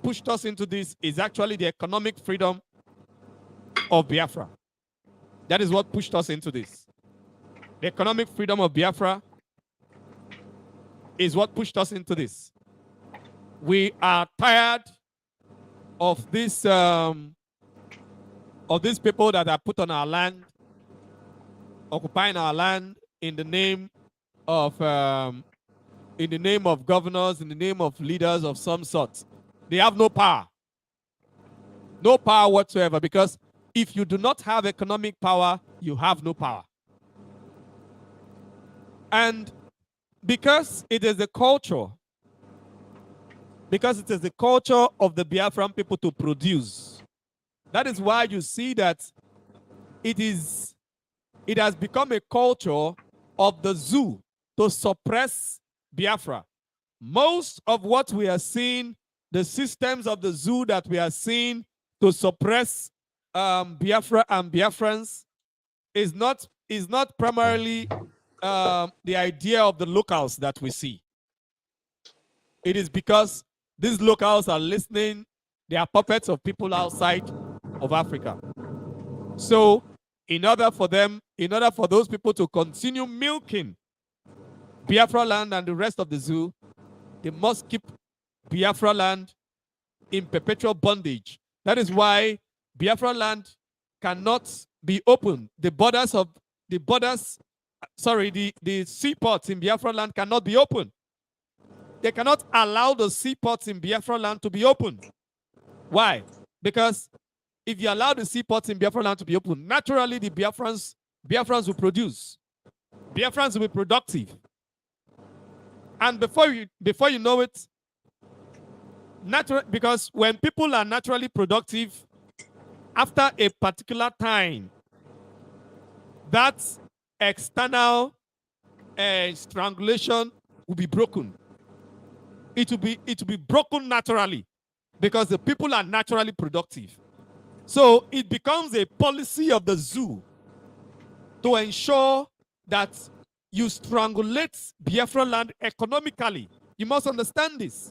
pushed us into this is actually the economic freedom of Biafra. That is what pushed us into this. The economic freedom of Biafra is what pushed us into this. We are tired of this people that are put on our land, occupying our land in the name of governors, in the name of leaders of some sort. They have no power. No power whatsoever, because if you do not have economic power, you have no power. And because it is the culture of the Biafran people to produce, that is why you see that it has become a culture of the zoo to suppress Biafra. Most of what we are seeing, the systems of the zoo that we are seeing to suppress Biafra and Biafrans is not primarily the idea of the locals that we see. It is because these locals are listening, they are puppets of people outside of Africa. So in order for those people to continue milking Biafra land and the rest of the zoo, they must keep Biafra land in perpetual bondage. That is why Biafra land cannot be open. The seaports in Biafra land cannot be open. They cannot allow the seaports in Biafra land to be open. Why? Because if you allow the seaports in Biafra land to be open, naturally the Biafrans will produce. Biafrans will be productive. And before you know it, because when people are naturally productive, after a particular time, that external strangulation will be broken. It will be broken naturally because the people are naturally productive. So it becomes a policy of the zoo to ensure that you strangulate Biafra land economically. You must understand this,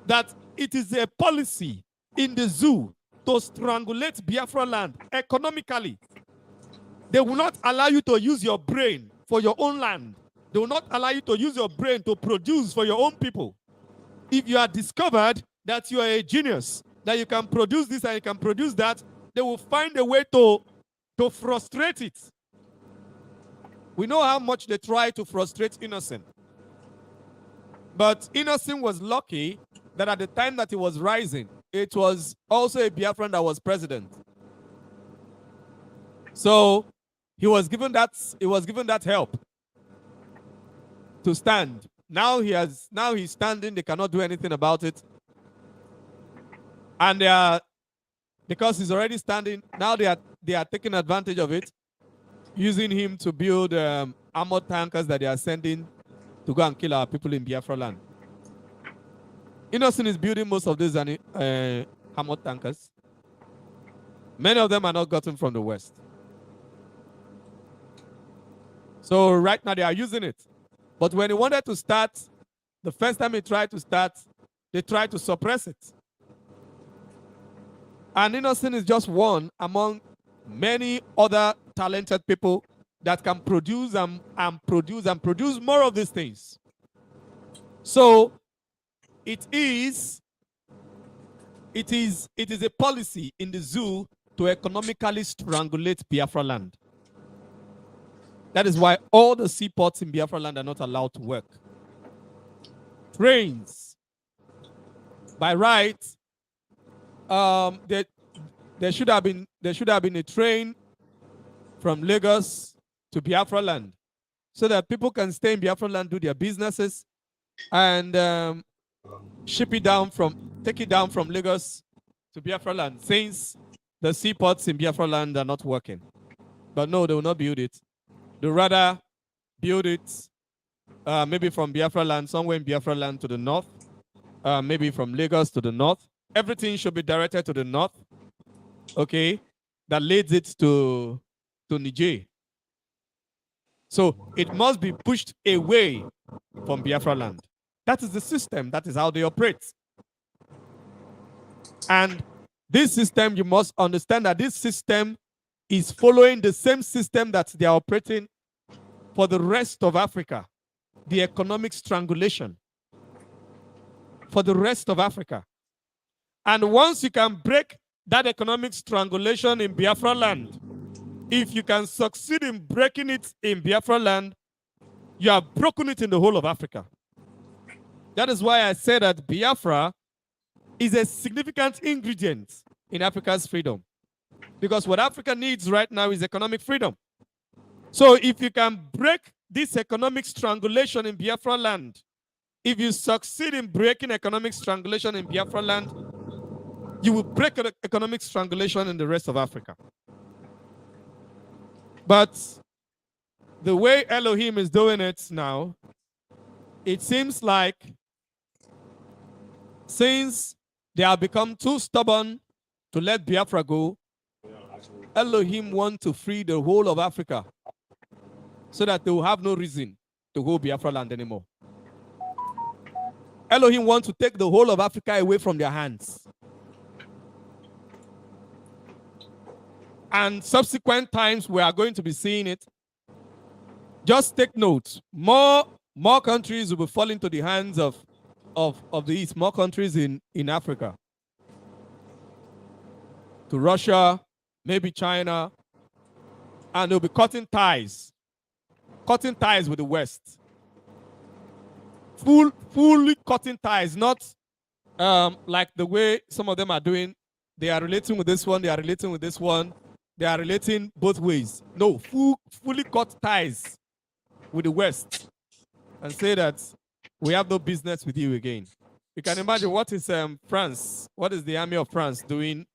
that it is a policy in the zoo to strangulate Biafra land economically. They will not allow you to use your brain for your own land. They will not allow you to use your brain to produce for your own people. If you are discovered that you are a genius, that you can produce this and you can produce that, they will find a way to frustrate it. We know how much they try to frustrate Innocent. But Innocent was lucky that at the time that he was rising, it was also a Biafran that was president. So he was given that help to stand. Now he's standing, they cannot do anything about it. And because he's already standing, now they are taking advantage of it, using him to build armored tankers that they are sending to go and kill our people in Biafra land. Innocent is building most of these armored tankers. Many of them are not gotten from the West. So right now they are using it. But when he wanted to start, the first time he tried to start, they tried to suppress it. And Innocent is just one among many other talented people that can produce and produce more of these things. So it is a policy in the zoo to economically strangulate Biafra land. That is why all the seaports in Biafra land are not allowed to work. Trains, by right, there should have been a train from Lagos to Biafra land, so that people can stay in Biafra land, do their businesses, and take it down from Lagos to Biafra land, since the seaports in Biafra land are not working. But no, they will not build it. They will rather build it maybe from Biafra land, somewhere in Biafra land to the north, maybe from Lagos to the north. Everything should be directed to the north, okay? That leads it to Niger. So it must be pushed away from Biafra land. That is the system. That is how they operate. And this system, you must understand that this system is following the same system that they are operating for the rest of Africa. The economic strangulation for the rest of Africa. And once you can break that economic strangulation in Biafra land, if you can succeed in breaking it in Biafra land, you have broken it in the whole of Africa. That is why I say that Biafra is a significant ingredient in Africa's freedom. Because what Africa needs right now is economic freedom. So if you can break this economic strangulation in Biafra land, if you succeed in breaking economic strangulation in Biafra land, you will break economic strangulation in the rest of Africa. But the way Elohim is doing it now, it seems like since they have become too stubborn to let Biafra go, Elohim wants to free the whole of Africa so that they will have no reason to hold Biafra land anymore. Elohim wants to take the whole of Africa away from their hands. And subsequent times we are going to be seeing it. Just take note. More countries will be falling to the hands of the East, more countries in Africa. To Russia, maybe China, and they'll be cutting ties with the West. Fully cutting ties, not like the way some of them are doing. They are relating with this one, they are relating with this one, they are relating both ways. No, fully cut ties with the West and say that we have no business with you again. You can imagine what is France, what is the army of France doing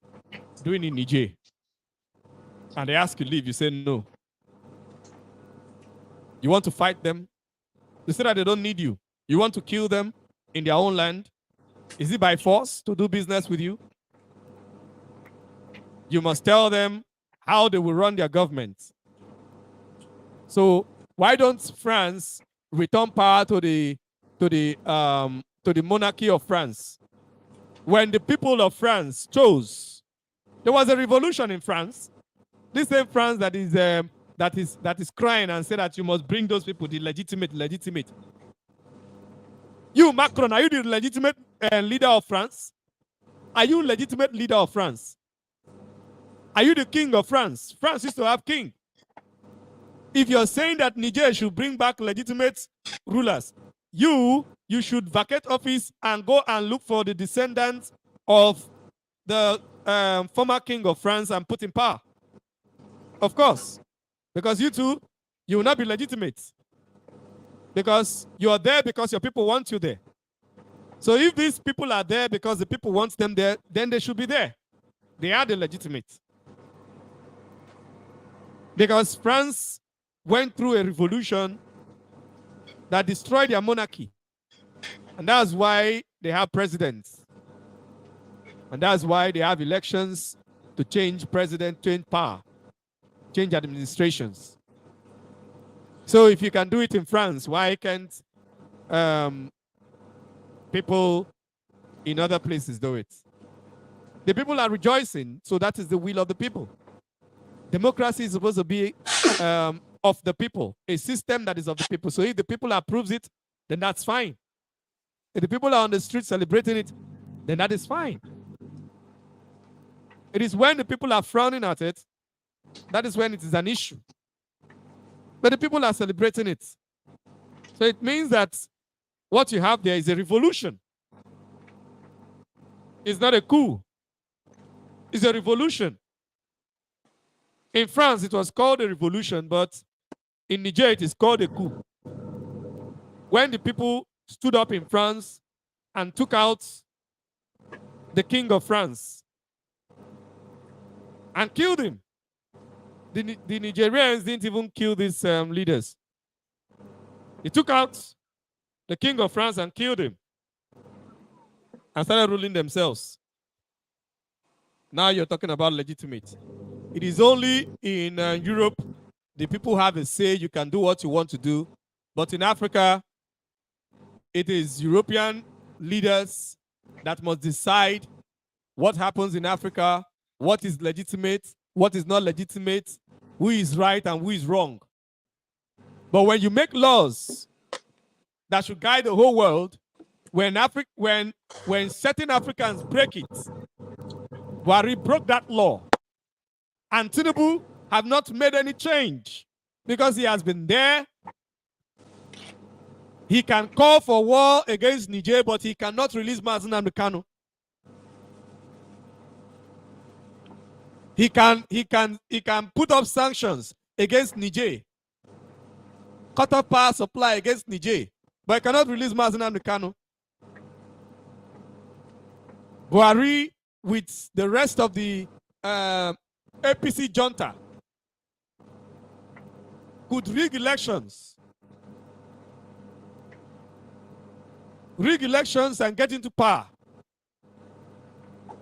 in Niger? And they ask you to leave, you say no. You want to fight them? They say that they don't need you. You want to kill them in their own land? Is it by force to do business with you? You must tell them how they will run their government. So why don't France return power to the monarchy of France? When the people of France chose, there was a revolution in France. This same France that is crying and say that you must bring those people, the legitimate. You, Macron, are you the legitimate leader of France? Are you legitimate leader of France? Are you the king of France? France used to have king. If you're saying that Niger should bring back legitimate rulers, you should vacate office and go and look for the descendants of the former king of France and put in power. Of course, because you two, you will not be legitimate. Because you are there because your people want you there. So if these people are there because the people want them there, then they should be there. They are the legitimate. Because France went through a revolution that destroyed their monarchy. And that's why they have presidents. And that's why they have elections to change president, change power, change administrations. So if you can do it in France, why can't people in other places do it? The people are rejoicing, so that is the will of the people. Democracy is supposed to be of the people, a system that is of the people. So if the people approves it, then that's fine. If the people are on the street celebrating it, then that is fine. It is when the people are frowning at it, that is when it is an issue. But the people are celebrating it. So it means that what you have there is a revolution. It's not a coup. It's a revolution. In France, it was called a revolution, but in Niger, it is called a coup. When the people stood up in France and took out the king of France and killed him, the Nigerians didn't even kill these leaders. They took out the king of France and killed him and started ruling themselves. Now you're talking about legitimate. It is only in Europe the people have a say. You can do what you want to do. But in Africa, it is European leaders that must decide what happens in Africa, what is legitimate, what is not legitimate, who is right and who is wrong. But when you make laws that should guide the whole world, when certain Africans break it, Buhari broke that law. And Tinubu have not made any change because he has been there. He can call for war against Niger, but he cannot release Mazi and Kanu. He can put up sanctions against Niger, cut off power supply against Niger, but he cannot release Mazi and Kanu. Buhari, with the rest of the APC junta, could rig elections and get into power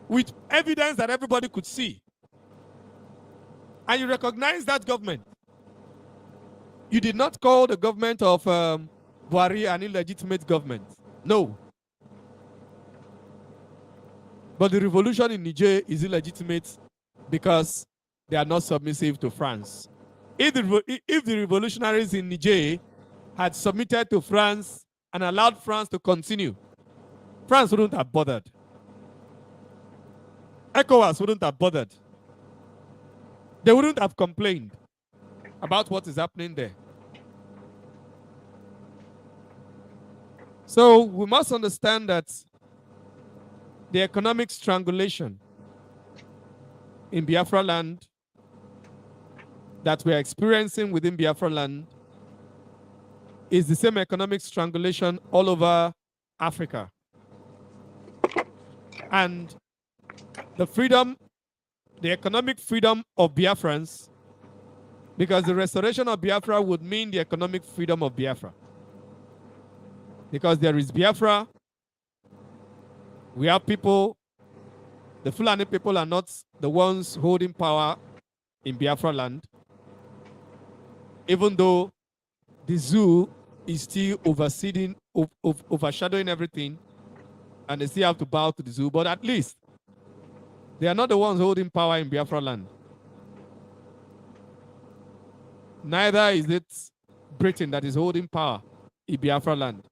with evidence that everybody could see. And you recognize that government. You did not call the government of Buhari an illegitimate government. No. But the revolution in Niger is illegitimate because they are not submissive to France. If the revolutionaries in Niger had submitted to France and allowed France to continue, France wouldn't have bothered. ECOWAS wouldn't have bothered. They wouldn't have complained about what is happening there. So we must understand that the economic strangulation in Biafra land that we are experiencing within Biafra land is the same economic strangulation all over Africa. And the freedom, the economic freedom of Biafrans, because the restoration of Biafra would mean the economic freedom of Biafra. Because there is Biafra, we have people, the Fulani people are not the ones holding power in Biafra land, even though the zoo is still overshadowing everything, and they still have to bow to the zoo, but at least they are not the ones holding power in Biafra land. Neither is it Britain that is holding power in Biafra land.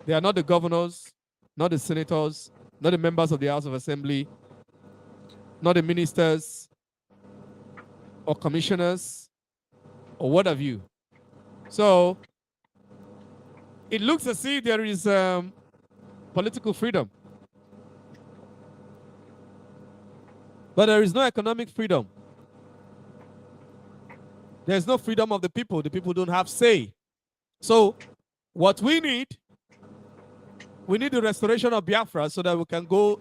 They are not the governors, not the senators, not the members of the House of Assembly, not the ministers or commissioners or what have you. So it looks as if there is political freedom, but there is no economic freedom. There's no freedom of the people. The people don't have say. So what we need the restoration of Biafra so that we can go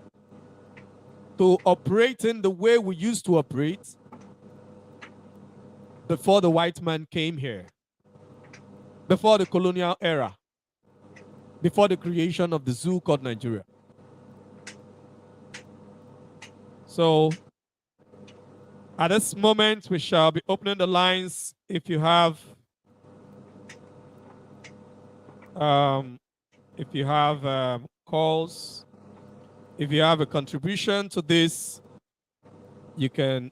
to operating the way we used to operate before the white man came here, before the colonial era, before the creation of the zoo called Nigeria. So at this moment, we shall be opening the lines. If you have calls, if you have a contribution to this, you can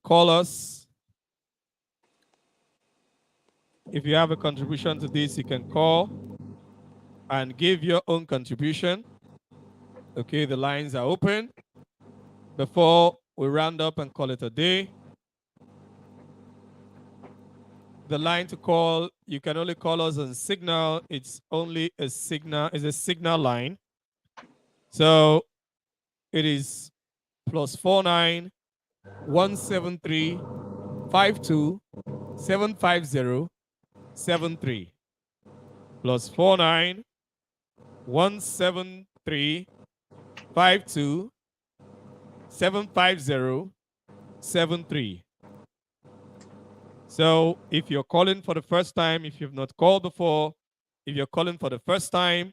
call us. If you have a contribution to this, you can call and give your own contribution. Okay, the lines are open. Before we round up and call it a day, The line to call, you can only call us on Signal. It's only a Signal, it's a Signal line. So it is +49 173 52 750 73. +49 173 52 750 73. So if you're calling for the first time, if you've not called before, if you're calling for the first time,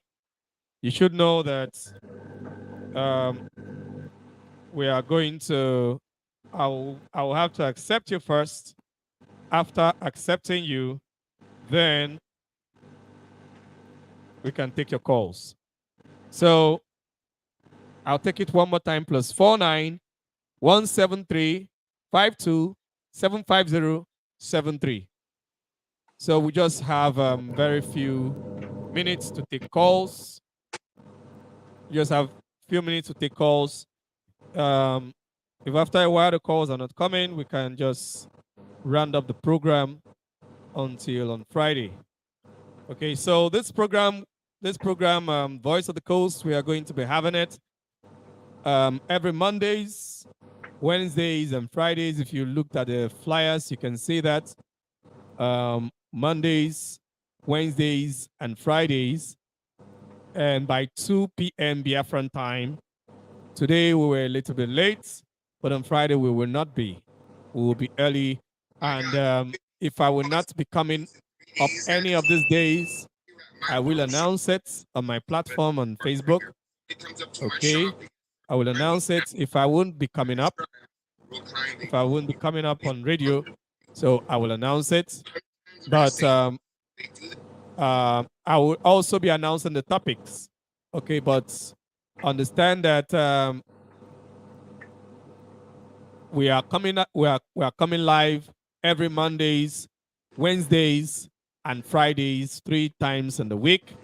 you should know that we are going to, I'll have to accept you first. After accepting you, then we can take your calls. So I'll take it one more time, +49 173 52 750 73. So we just have very few minutes to take calls. You just have few minutes to take calls. If after a while the calls are not coming, we can just round up the program until on Friday. Okay, so this program, Voice of the Coast, we are going to be having it every Mondays, Wednesdays, and Fridays. If you looked at the flyers, you can see that Mondays, Wednesdays, and Fridays, and by 2 p.m. Biafran time. Today we were a little bit late, but on Friday we will not be. We will be early, and if I will not be coming up any of these days, I will announce it on my platform on Facebook. Okay, I will announce it if I won't be coming up. If I won't be coming up on radio, so I will announce it. But I will also be announcing the topics. Okay, but understand that we are coming live every Mondays, Wednesdays, and Fridays, 3 times in the week.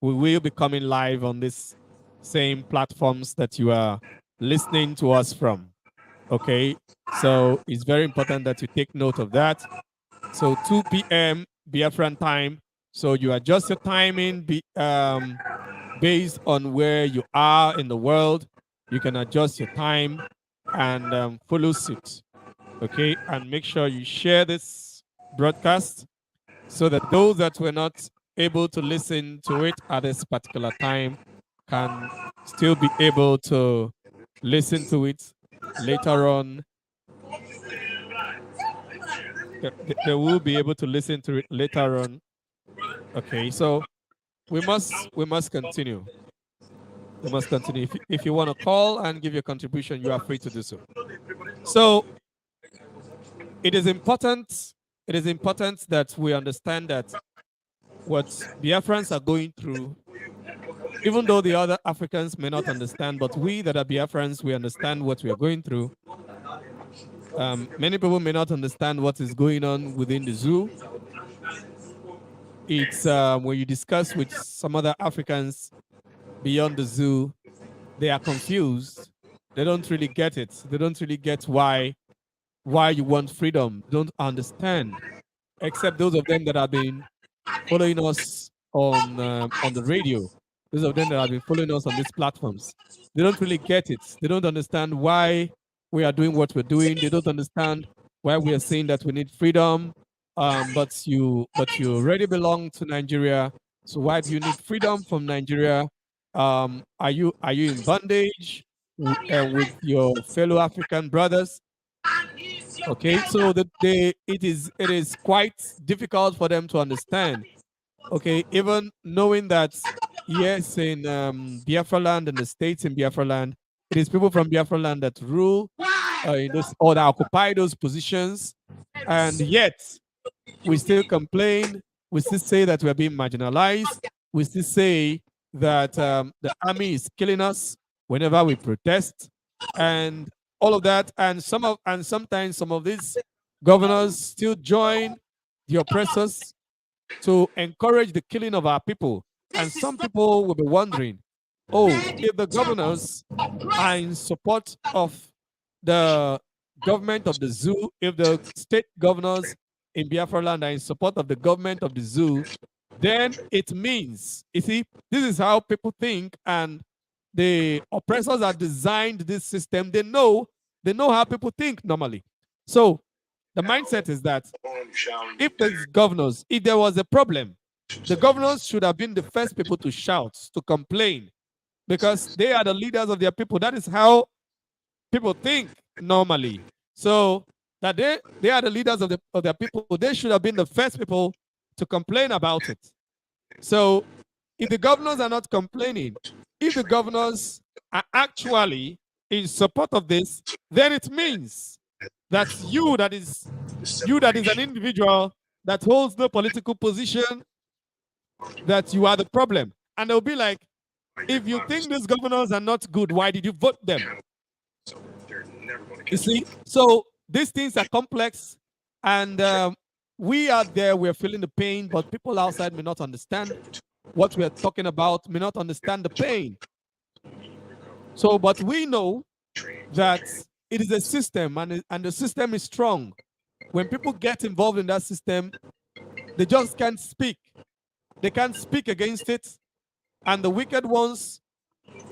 We will be coming live on this same platforms that you are listening to us from. Okay, so it's very important that you take note of that. So 2 p.m. Biafran time. So you adjust your timing based on where you are in the world. You can adjust your time and follow suit. Okay, and make sure you share this broadcast so that those that were not able to listen to it at this particular time can still be able to listen to it later on. They will be able to listen to it later on. Okay, so we must continue. We must continue. If you want to call and give your contribution, you are free to do so. So it is important. It is important that we understand that what Biafrans are going through, even though the other Africans may not understand, but we that are Biafrans, we understand what we are going through. Many people may not understand what is going on within the zoo. It's when you discuss with some other Africans beyond the zoo, they are confused. They don't really get it. They don't really get why you want freedom. They don't understand, except those of them that have been following us on the radio. Those of them that have been following us on these platforms. They don't really get it. They don't understand why we are doing what we're doing. They don't understand why we are saying that we need freedom. But you already belong to Nigeria. So why do you need freedom from Nigeria? Are you in bondage with your fellow African brothers? Okay, so it is quite difficult for them to understand. Okay, even knowing that yes, in Biafra land and the states in Biafra land, it is people from Biafra land that rule in those or that occupy those positions, and yet we still complain. We still say that we are being marginalized. We still say that the army is killing us whenever we protest, and all of that. And sometimes some of these governors still join the oppressors to encourage the killing of our people. And some people will be wondering, oh, if the governors are in support of the government of the zoo, if the state governors in Biafra land are in support of the government of the zoo, then it means, you see, this is how people think, and the oppressors have designed this system. They know how people think normally. So the mindset is that if there's governors, if there was a problem, the governors should have been the first people to shout, to complain, because they are the leaders of their people. That is how people think normally. So that they are the leaders of their people. They should have been the first people to complain about it. So if the governors are not complaining, if the governors are actually in support of this, then it means that you that is an individual that holds no political position, that you are the problem. And they'll be like, if you think these governors are not good, why did you vote them? You see, so these things are complex, and we out there, we're feeling the pain, but people outside may not understand what we're talking about, may not understand the pain. So, but we know that it is a system, and the system is strong. When people get involved in that system, they just can't speak. They can't speak against it, and the wicked ones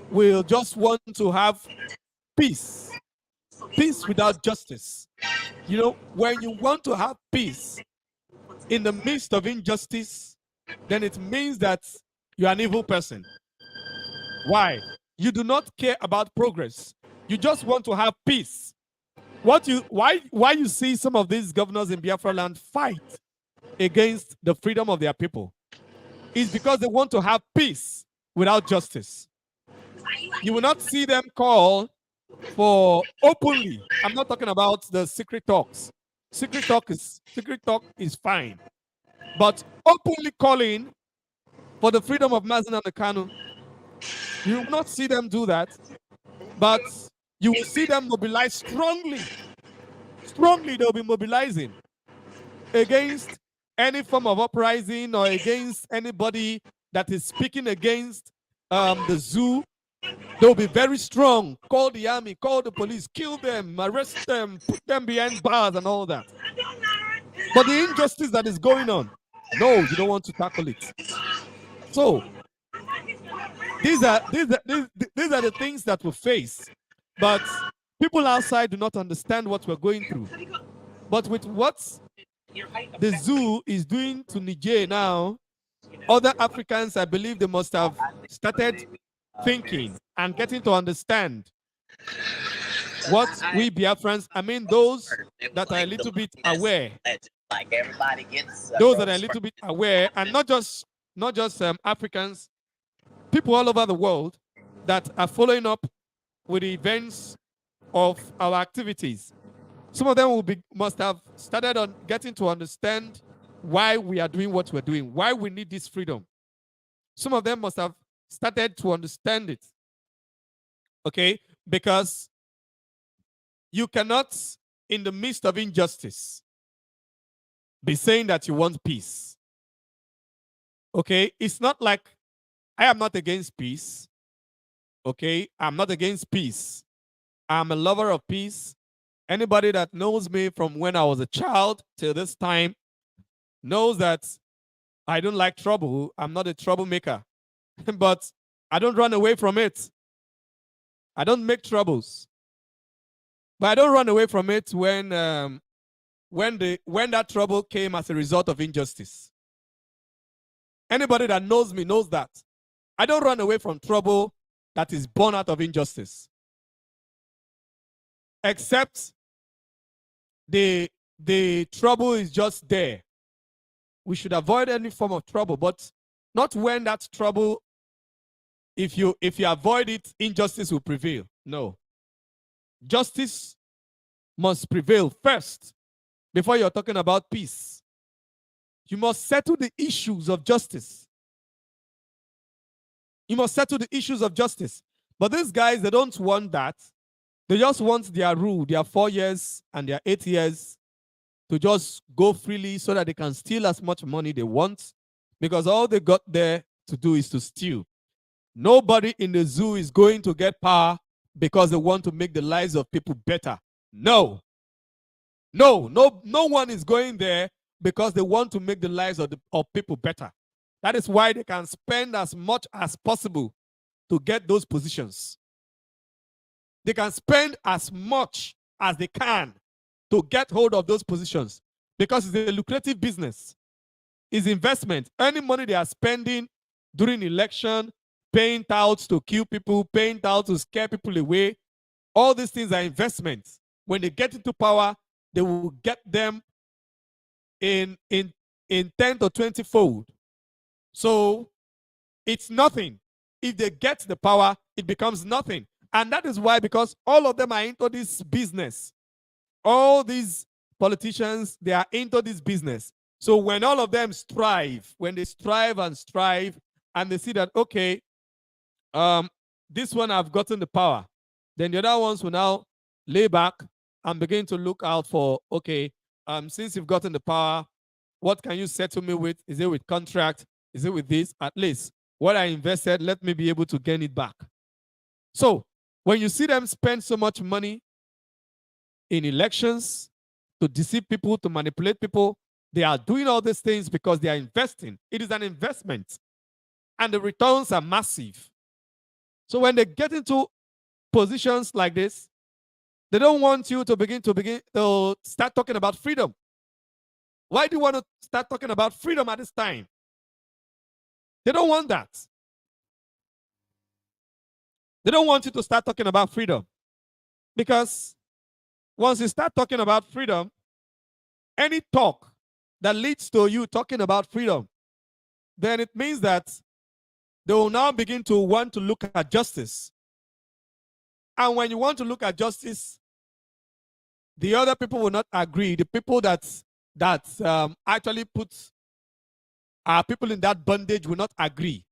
will just want to have peace. Peace without justice. You know, when you want to have peace in the midst of injustice, then it means that you're an evil person. Why? You do not care about progress. You just want to have peace. Why you see some of these governors in Biafra land fight against the freedom of their people is because they want to have peace without justice. You will not see them call for openly. I'm not talking about the secret talks. Secret talk is fine, but openly calling for the freedom of Mazi and the Kanu, you will not see them do that. But you will see them mobilize strongly. Strongly, they'll be mobilizing against any form of uprising or against anybody that is speaking against the zoo. They'll be very strong. Call the army, call the police, kill them, arrest them, put them behind bars and all that. But the injustice that is going on, no, you don't want to tackle it. So these are the things that we face. But people outside do not understand what we're going through. But with what the zoo is doing to Niger now, other Africans, I believe they must have started thinking and getting to understand what we Biafrans, I mean those that are a little bit aware, those that are a little bit aware, and not just Africans, people all over the world that are following up with the events of our activities. Some of them must have started on getting to understand why we are doing what we're doing, why we need this freedom. Some of them must have started to understand it. Okay? Because you cannot, in the midst of injustice, be saying that you want peace. Okay? It's not like I am not against peace. Okay? I'm not against peace. I'm a lover of peace. Anybody that knows me from when I was a child till this time knows that I don't like trouble. I'm not a troublemaker. But I don't run away from it. I don't make troubles. But I don't run away from it when that trouble came as a result of injustice. Anybody that knows me knows that. I don't run away from trouble that is born out of injustice. Except the trouble is just there. We should avoid any form of trouble, but not when that trouble, if you avoid it, injustice will prevail. No. Justice must prevail first before you're talking about peace. You must settle the issues of justice. You must settle the issues of justice. But these guys, they don't want that. They just want their rule, their 4 years and their 8 years to just go freely so that they can steal as much money they want, because all they got there to do is to steal. Nobody in the zoo is going to get power because they want to make the lives of people better. No. No one is going there because they want to make the lives of people better. That is why they can spend as much as possible to get those positions. They can spend as much as they can to get hold of those positions because it's a lucrative business. It's investment. Any money they are spending during election, paying touts to kill people, paying touts to scare people away, all these things are investments. When they get into power, they will get them in 10 to 20 fold. So it's nothing. If they get the power, it becomes nothing. And that is why, because all of them are into this business. All these politicians, they are into this business. So when all of them strive, when they strive and they see that, okay, this one I've gotten the power, then the other ones will now lay back and begin to look out for, okay, since you've gotten the power, what can you settle me with? Is it with contract? Is it with this? At least what I invested, let me be able to gain it back. So when you see them spend so much money in elections to deceive people, to manipulate people, they are doing all these things because they are investing. It is an investment. And the returns are massive. So when they get into positions like this, they don't want you to begin to start talking about freedom. Why do you want to start talking about freedom at this time? They don't want that. They don't want you to start talking about freedom. Because once you start talking about freedom, any talk that leads to you talking about freedom, then it means that they will now begin to want to look at justice. And when you want to look at justice, the other people will not agree. The people that actually put our people in that bondage will not agree.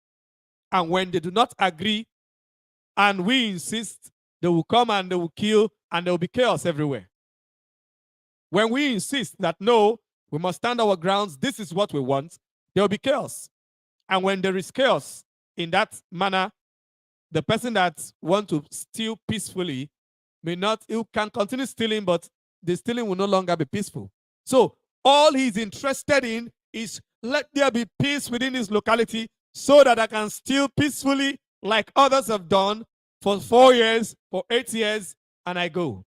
And when they do not agree, and we insist, they will come and they will kill, and there will be chaos everywhere. When we insist that no, we must stand our grounds, this is what we want, there will be chaos. And when there is chaos in that manner, the person that wants to steal peacefully may not, he can continue stealing, but the stealing will no longer be peaceful. So all he's interested in is let there be peace within his locality so that I can steal peacefully like others have done for 4 years, for 8 years, and I go.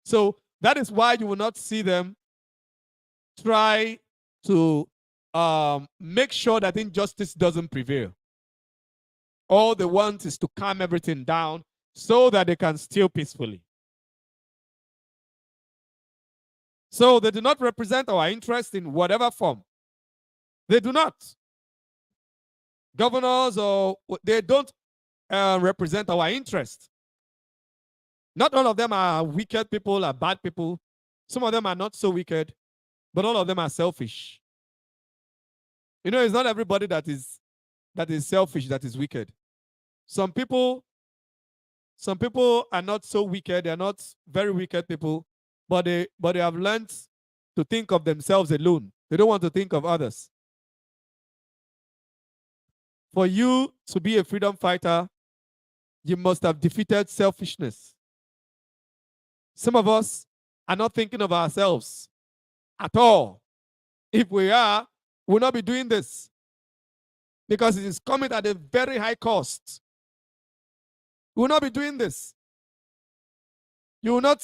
So that is why you will not see them try to make sure that injustice doesn't prevail. All they want is to calm everything down so that they can steal peacefully. So they do not represent our interest in whatever form. They do not. Governors, or they don't represent our interest. Not all of them are wicked people, are bad people. Some of them are not so wicked, but all of them are selfish. You know, it's not everybody that is selfish that is wicked. Some people are not so wicked. They are not very wicked people, but they have learned to think of themselves alone. They don't want to think of others. For you to be a freedom fighter, you must have defeated selfishness. Some of us are not thinking of ourselves at all. If we are, we'll not be doing this because it is coming at a very high cost. We will not be doing this. You will not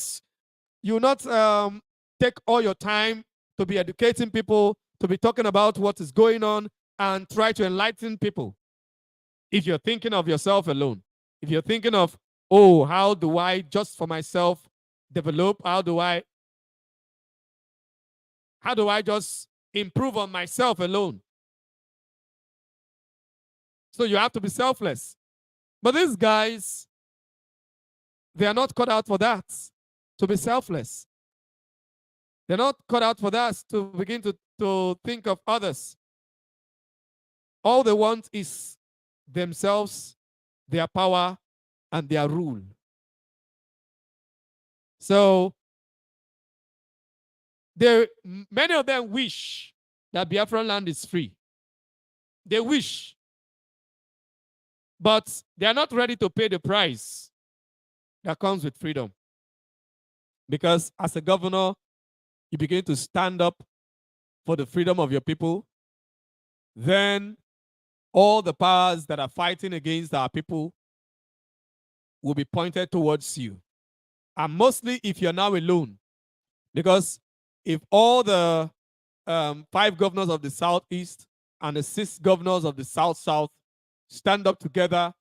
take all your time to be educating people, to be talking about what is going on and try to enlighten people. If you're thinking of yourself alone, if you're thinking of, oh, how do I just for myself develop? How do I just improve on myself alone? So you have to be selfless. But these guys, they are not cut out for that, to be selfless. They're not cut out for that, to begin to think of others. All they want is themselves, their power, and their rule. So many of them wish that Biafran land is free. They wish, but they are not ready to pay the price that comes with freedom. Because as a governor, you begin to stand up for the freedom of your people, then all the powers that are fighting against our people will be pointed towards you. And mostly if you're now alone, because if all the 5 governors of the Southeast and the 6 governors of the South stand up together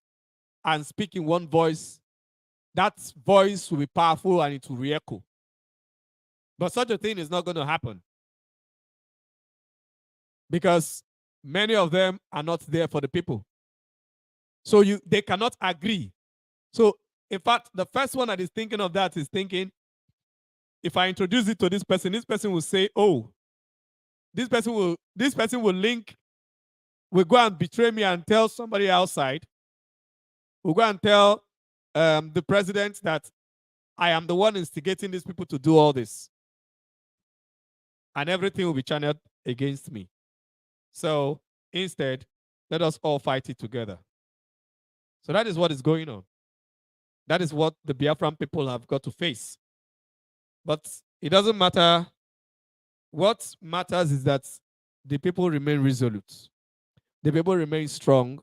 and speak in one voice, that voice will be powerful and it will re-echo. But such a thing is not going to happen because many of them are not there for the people. So they cannot agree. So in fact, the first one that is thinking of that is thinking, if I introduce it to this person will say, oh, this person will link, will go and betray me and tell somebody outside. Will go and tell the president that I am the one instigating these people to do all this. And everything will be channeled against me. So instead, let us all fight it together. So that is what is going on. That is what the Biafran people have got to face. But it doesn't matter. What matters is that the people remain resolute. The people remain strong.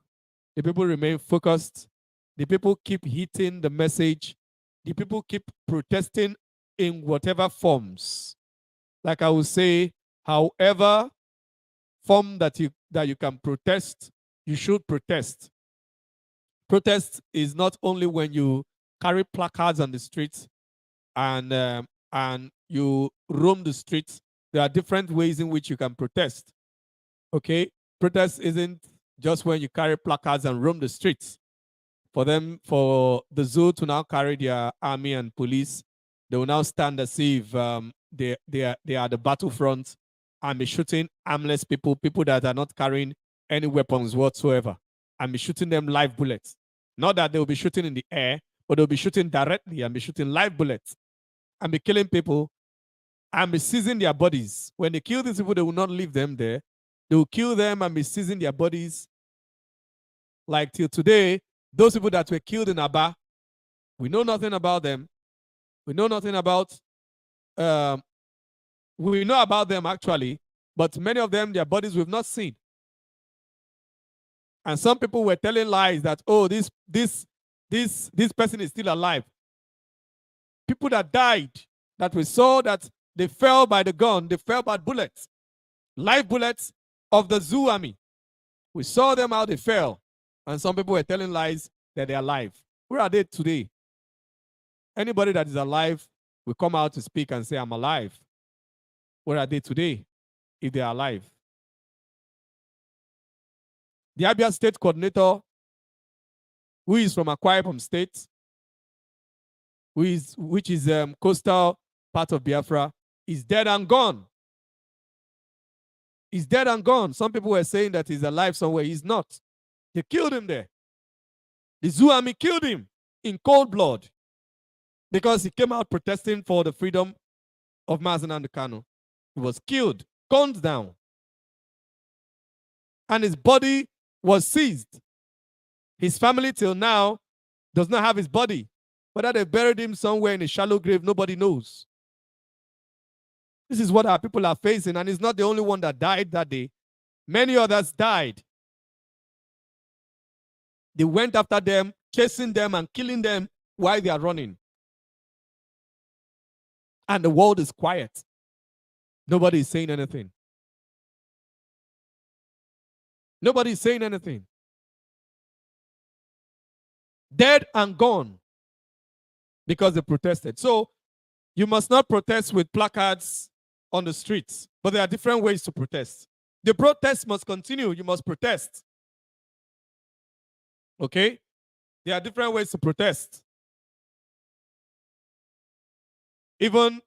The people remain focused. The people keep hitting the message. The people keep protesting in whatever forms. Like I would say, however form that you can protest, you should protest. Protest is not only when you carry placards on the streets and you roam the streets. There are different ways in which you can protest. Okay, protest isn't just when you carry placards and roam the streets. For the zoo to now carry their army and police, they will now stand as if they are the battlefront and be shooting armless people that are not carrying any weapons whatsoever, and be shooting them live bullets. Not that they will be shooting in the air, but they'll be shooting directly and be shooting live bullets and be killing people and be seizing their bodies. When they kill these people, they will not leave them there. They will kill them and be seizing their bodies. Like till today, those people that were killed in Aba, we know nothing about them. We know nothing about, we know about them actually, but many of them, their bodies we've not seen. And some people were telling lies that, oh, this person is still alive. People that died, that we saw that they fell by the gun, they fell by bullets, live bullets of the zoo army. We saw them how they fell. And some people were telling lies that they're alive. Where are they today? Anybody that is alive will come out to speak and say, I'm alive. Where are they today if they are alive? The Abia State Coordinator, who is from Akwa Ibom State, which is coastal part of Biafra, is dead and gone. He's dead and gone. Some people were saying that he's alive somewhere. He's not. They killed him there. The zoo army killed him in cold blood because he came out protesting for the freedom of Mazi and Kanu. He was killed, gunned down, and his body was seized. His family till now does not have his body. Whether they buried him somewhere in a shallow grave, nobody knows. This is what our people are facing, and he's not the only one that died that day. Many others died. They went after them, chasing them and killing them while they are running. And the world is quiet. Nobody is saying anything. Nobody is saying anything. Dead and gone because they protested. So you must not protest with placards on the streets, but there are different ways to protest. The protest must continue. You must protest. Okay? There are different ways to protest. Even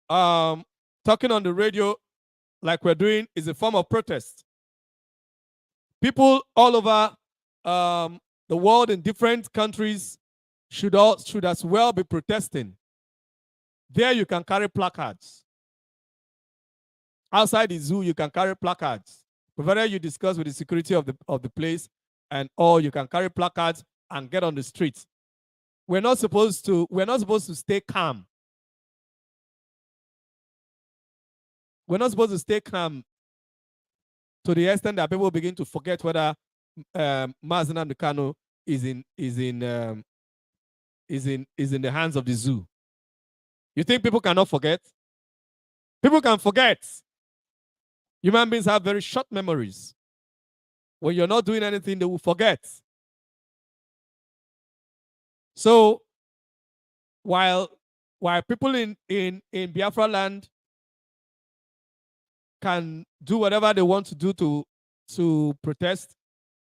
talking on the radio like we're doing is a form of protest. People all over the world in different countries should as well be protesting. There you can carry placards. Outside the zoo, you can carry placards, provided you discuss with the security of the place, or you can carry placards and get on the streets. We're not supposed to stay calm. we're not supposed to stay calm to the extent that people begin to forget whether Mazi Nnamdi Kanu is in the hands of the zoo. You think people cannot forget? People can forget. Human beings have very short memories. When you're not doing anything, they will forget. So while people in Biafra land can do whatever they want to do to protest,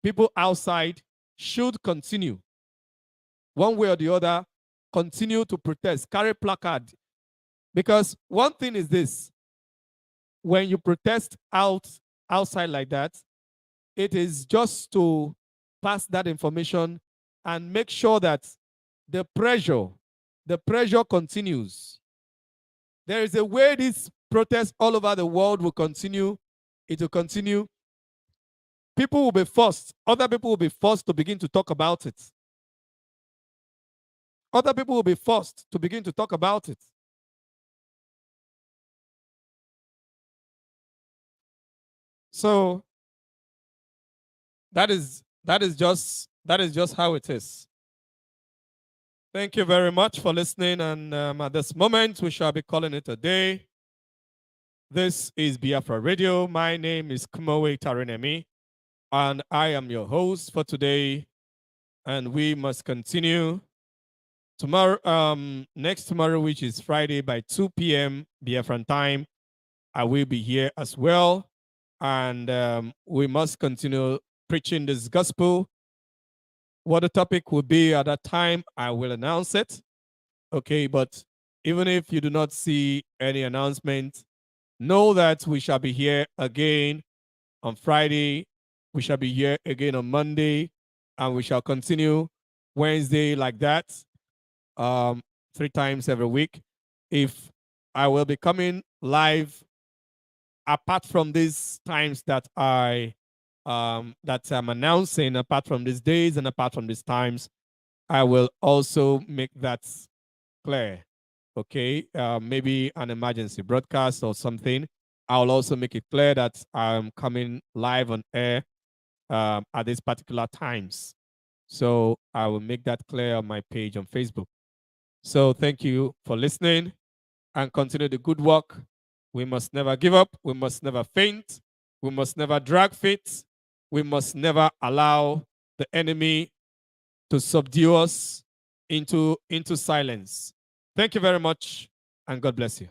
people outside should continue, one way or the other, continue to protest, carry placard. Because one thing is this: when you protest outside like that, it is just to pass that information and make sure that the pressure continues. There is a way this protest all over the world will continue. It will continue. People will be forced, other people will be forced to begin to talk about it. Other people will be forced to begin to talk about it. So that is just how it is. Thank you very much for listening. And at this moment, we shall be calling it a day. This is Biafra Radio. My name is Kimiowei Tari Nemi, and I am your host for today. And we must continue tomorrow, next tomorrow, which is Friday by 2 p.m. Biafran time. I will be here as well. And we must continue preaching this gospel. What the topic will be at that time, I will announce it. Okay, but even if you do not see any announcement, know that we shall be here again on Friday. We shall be here again on Monday, and we shall continue Wednesday like that, 3 times every week. If I will be coming live, apart from these times that that I'm announcing, apart from these days and apart from these times, I will also make that clear. Okay, maybe an emergency broadcast or something. I'll also make it clear that I'm coming live on air at these particular times. So I will make that clear on my page on Facebook. So thank you for listening, and continue the good work. We must never give up. We must never faint. We must never drag feet. We must never allow the enemy to subdue us into silence. Thank you very much, and God bless you.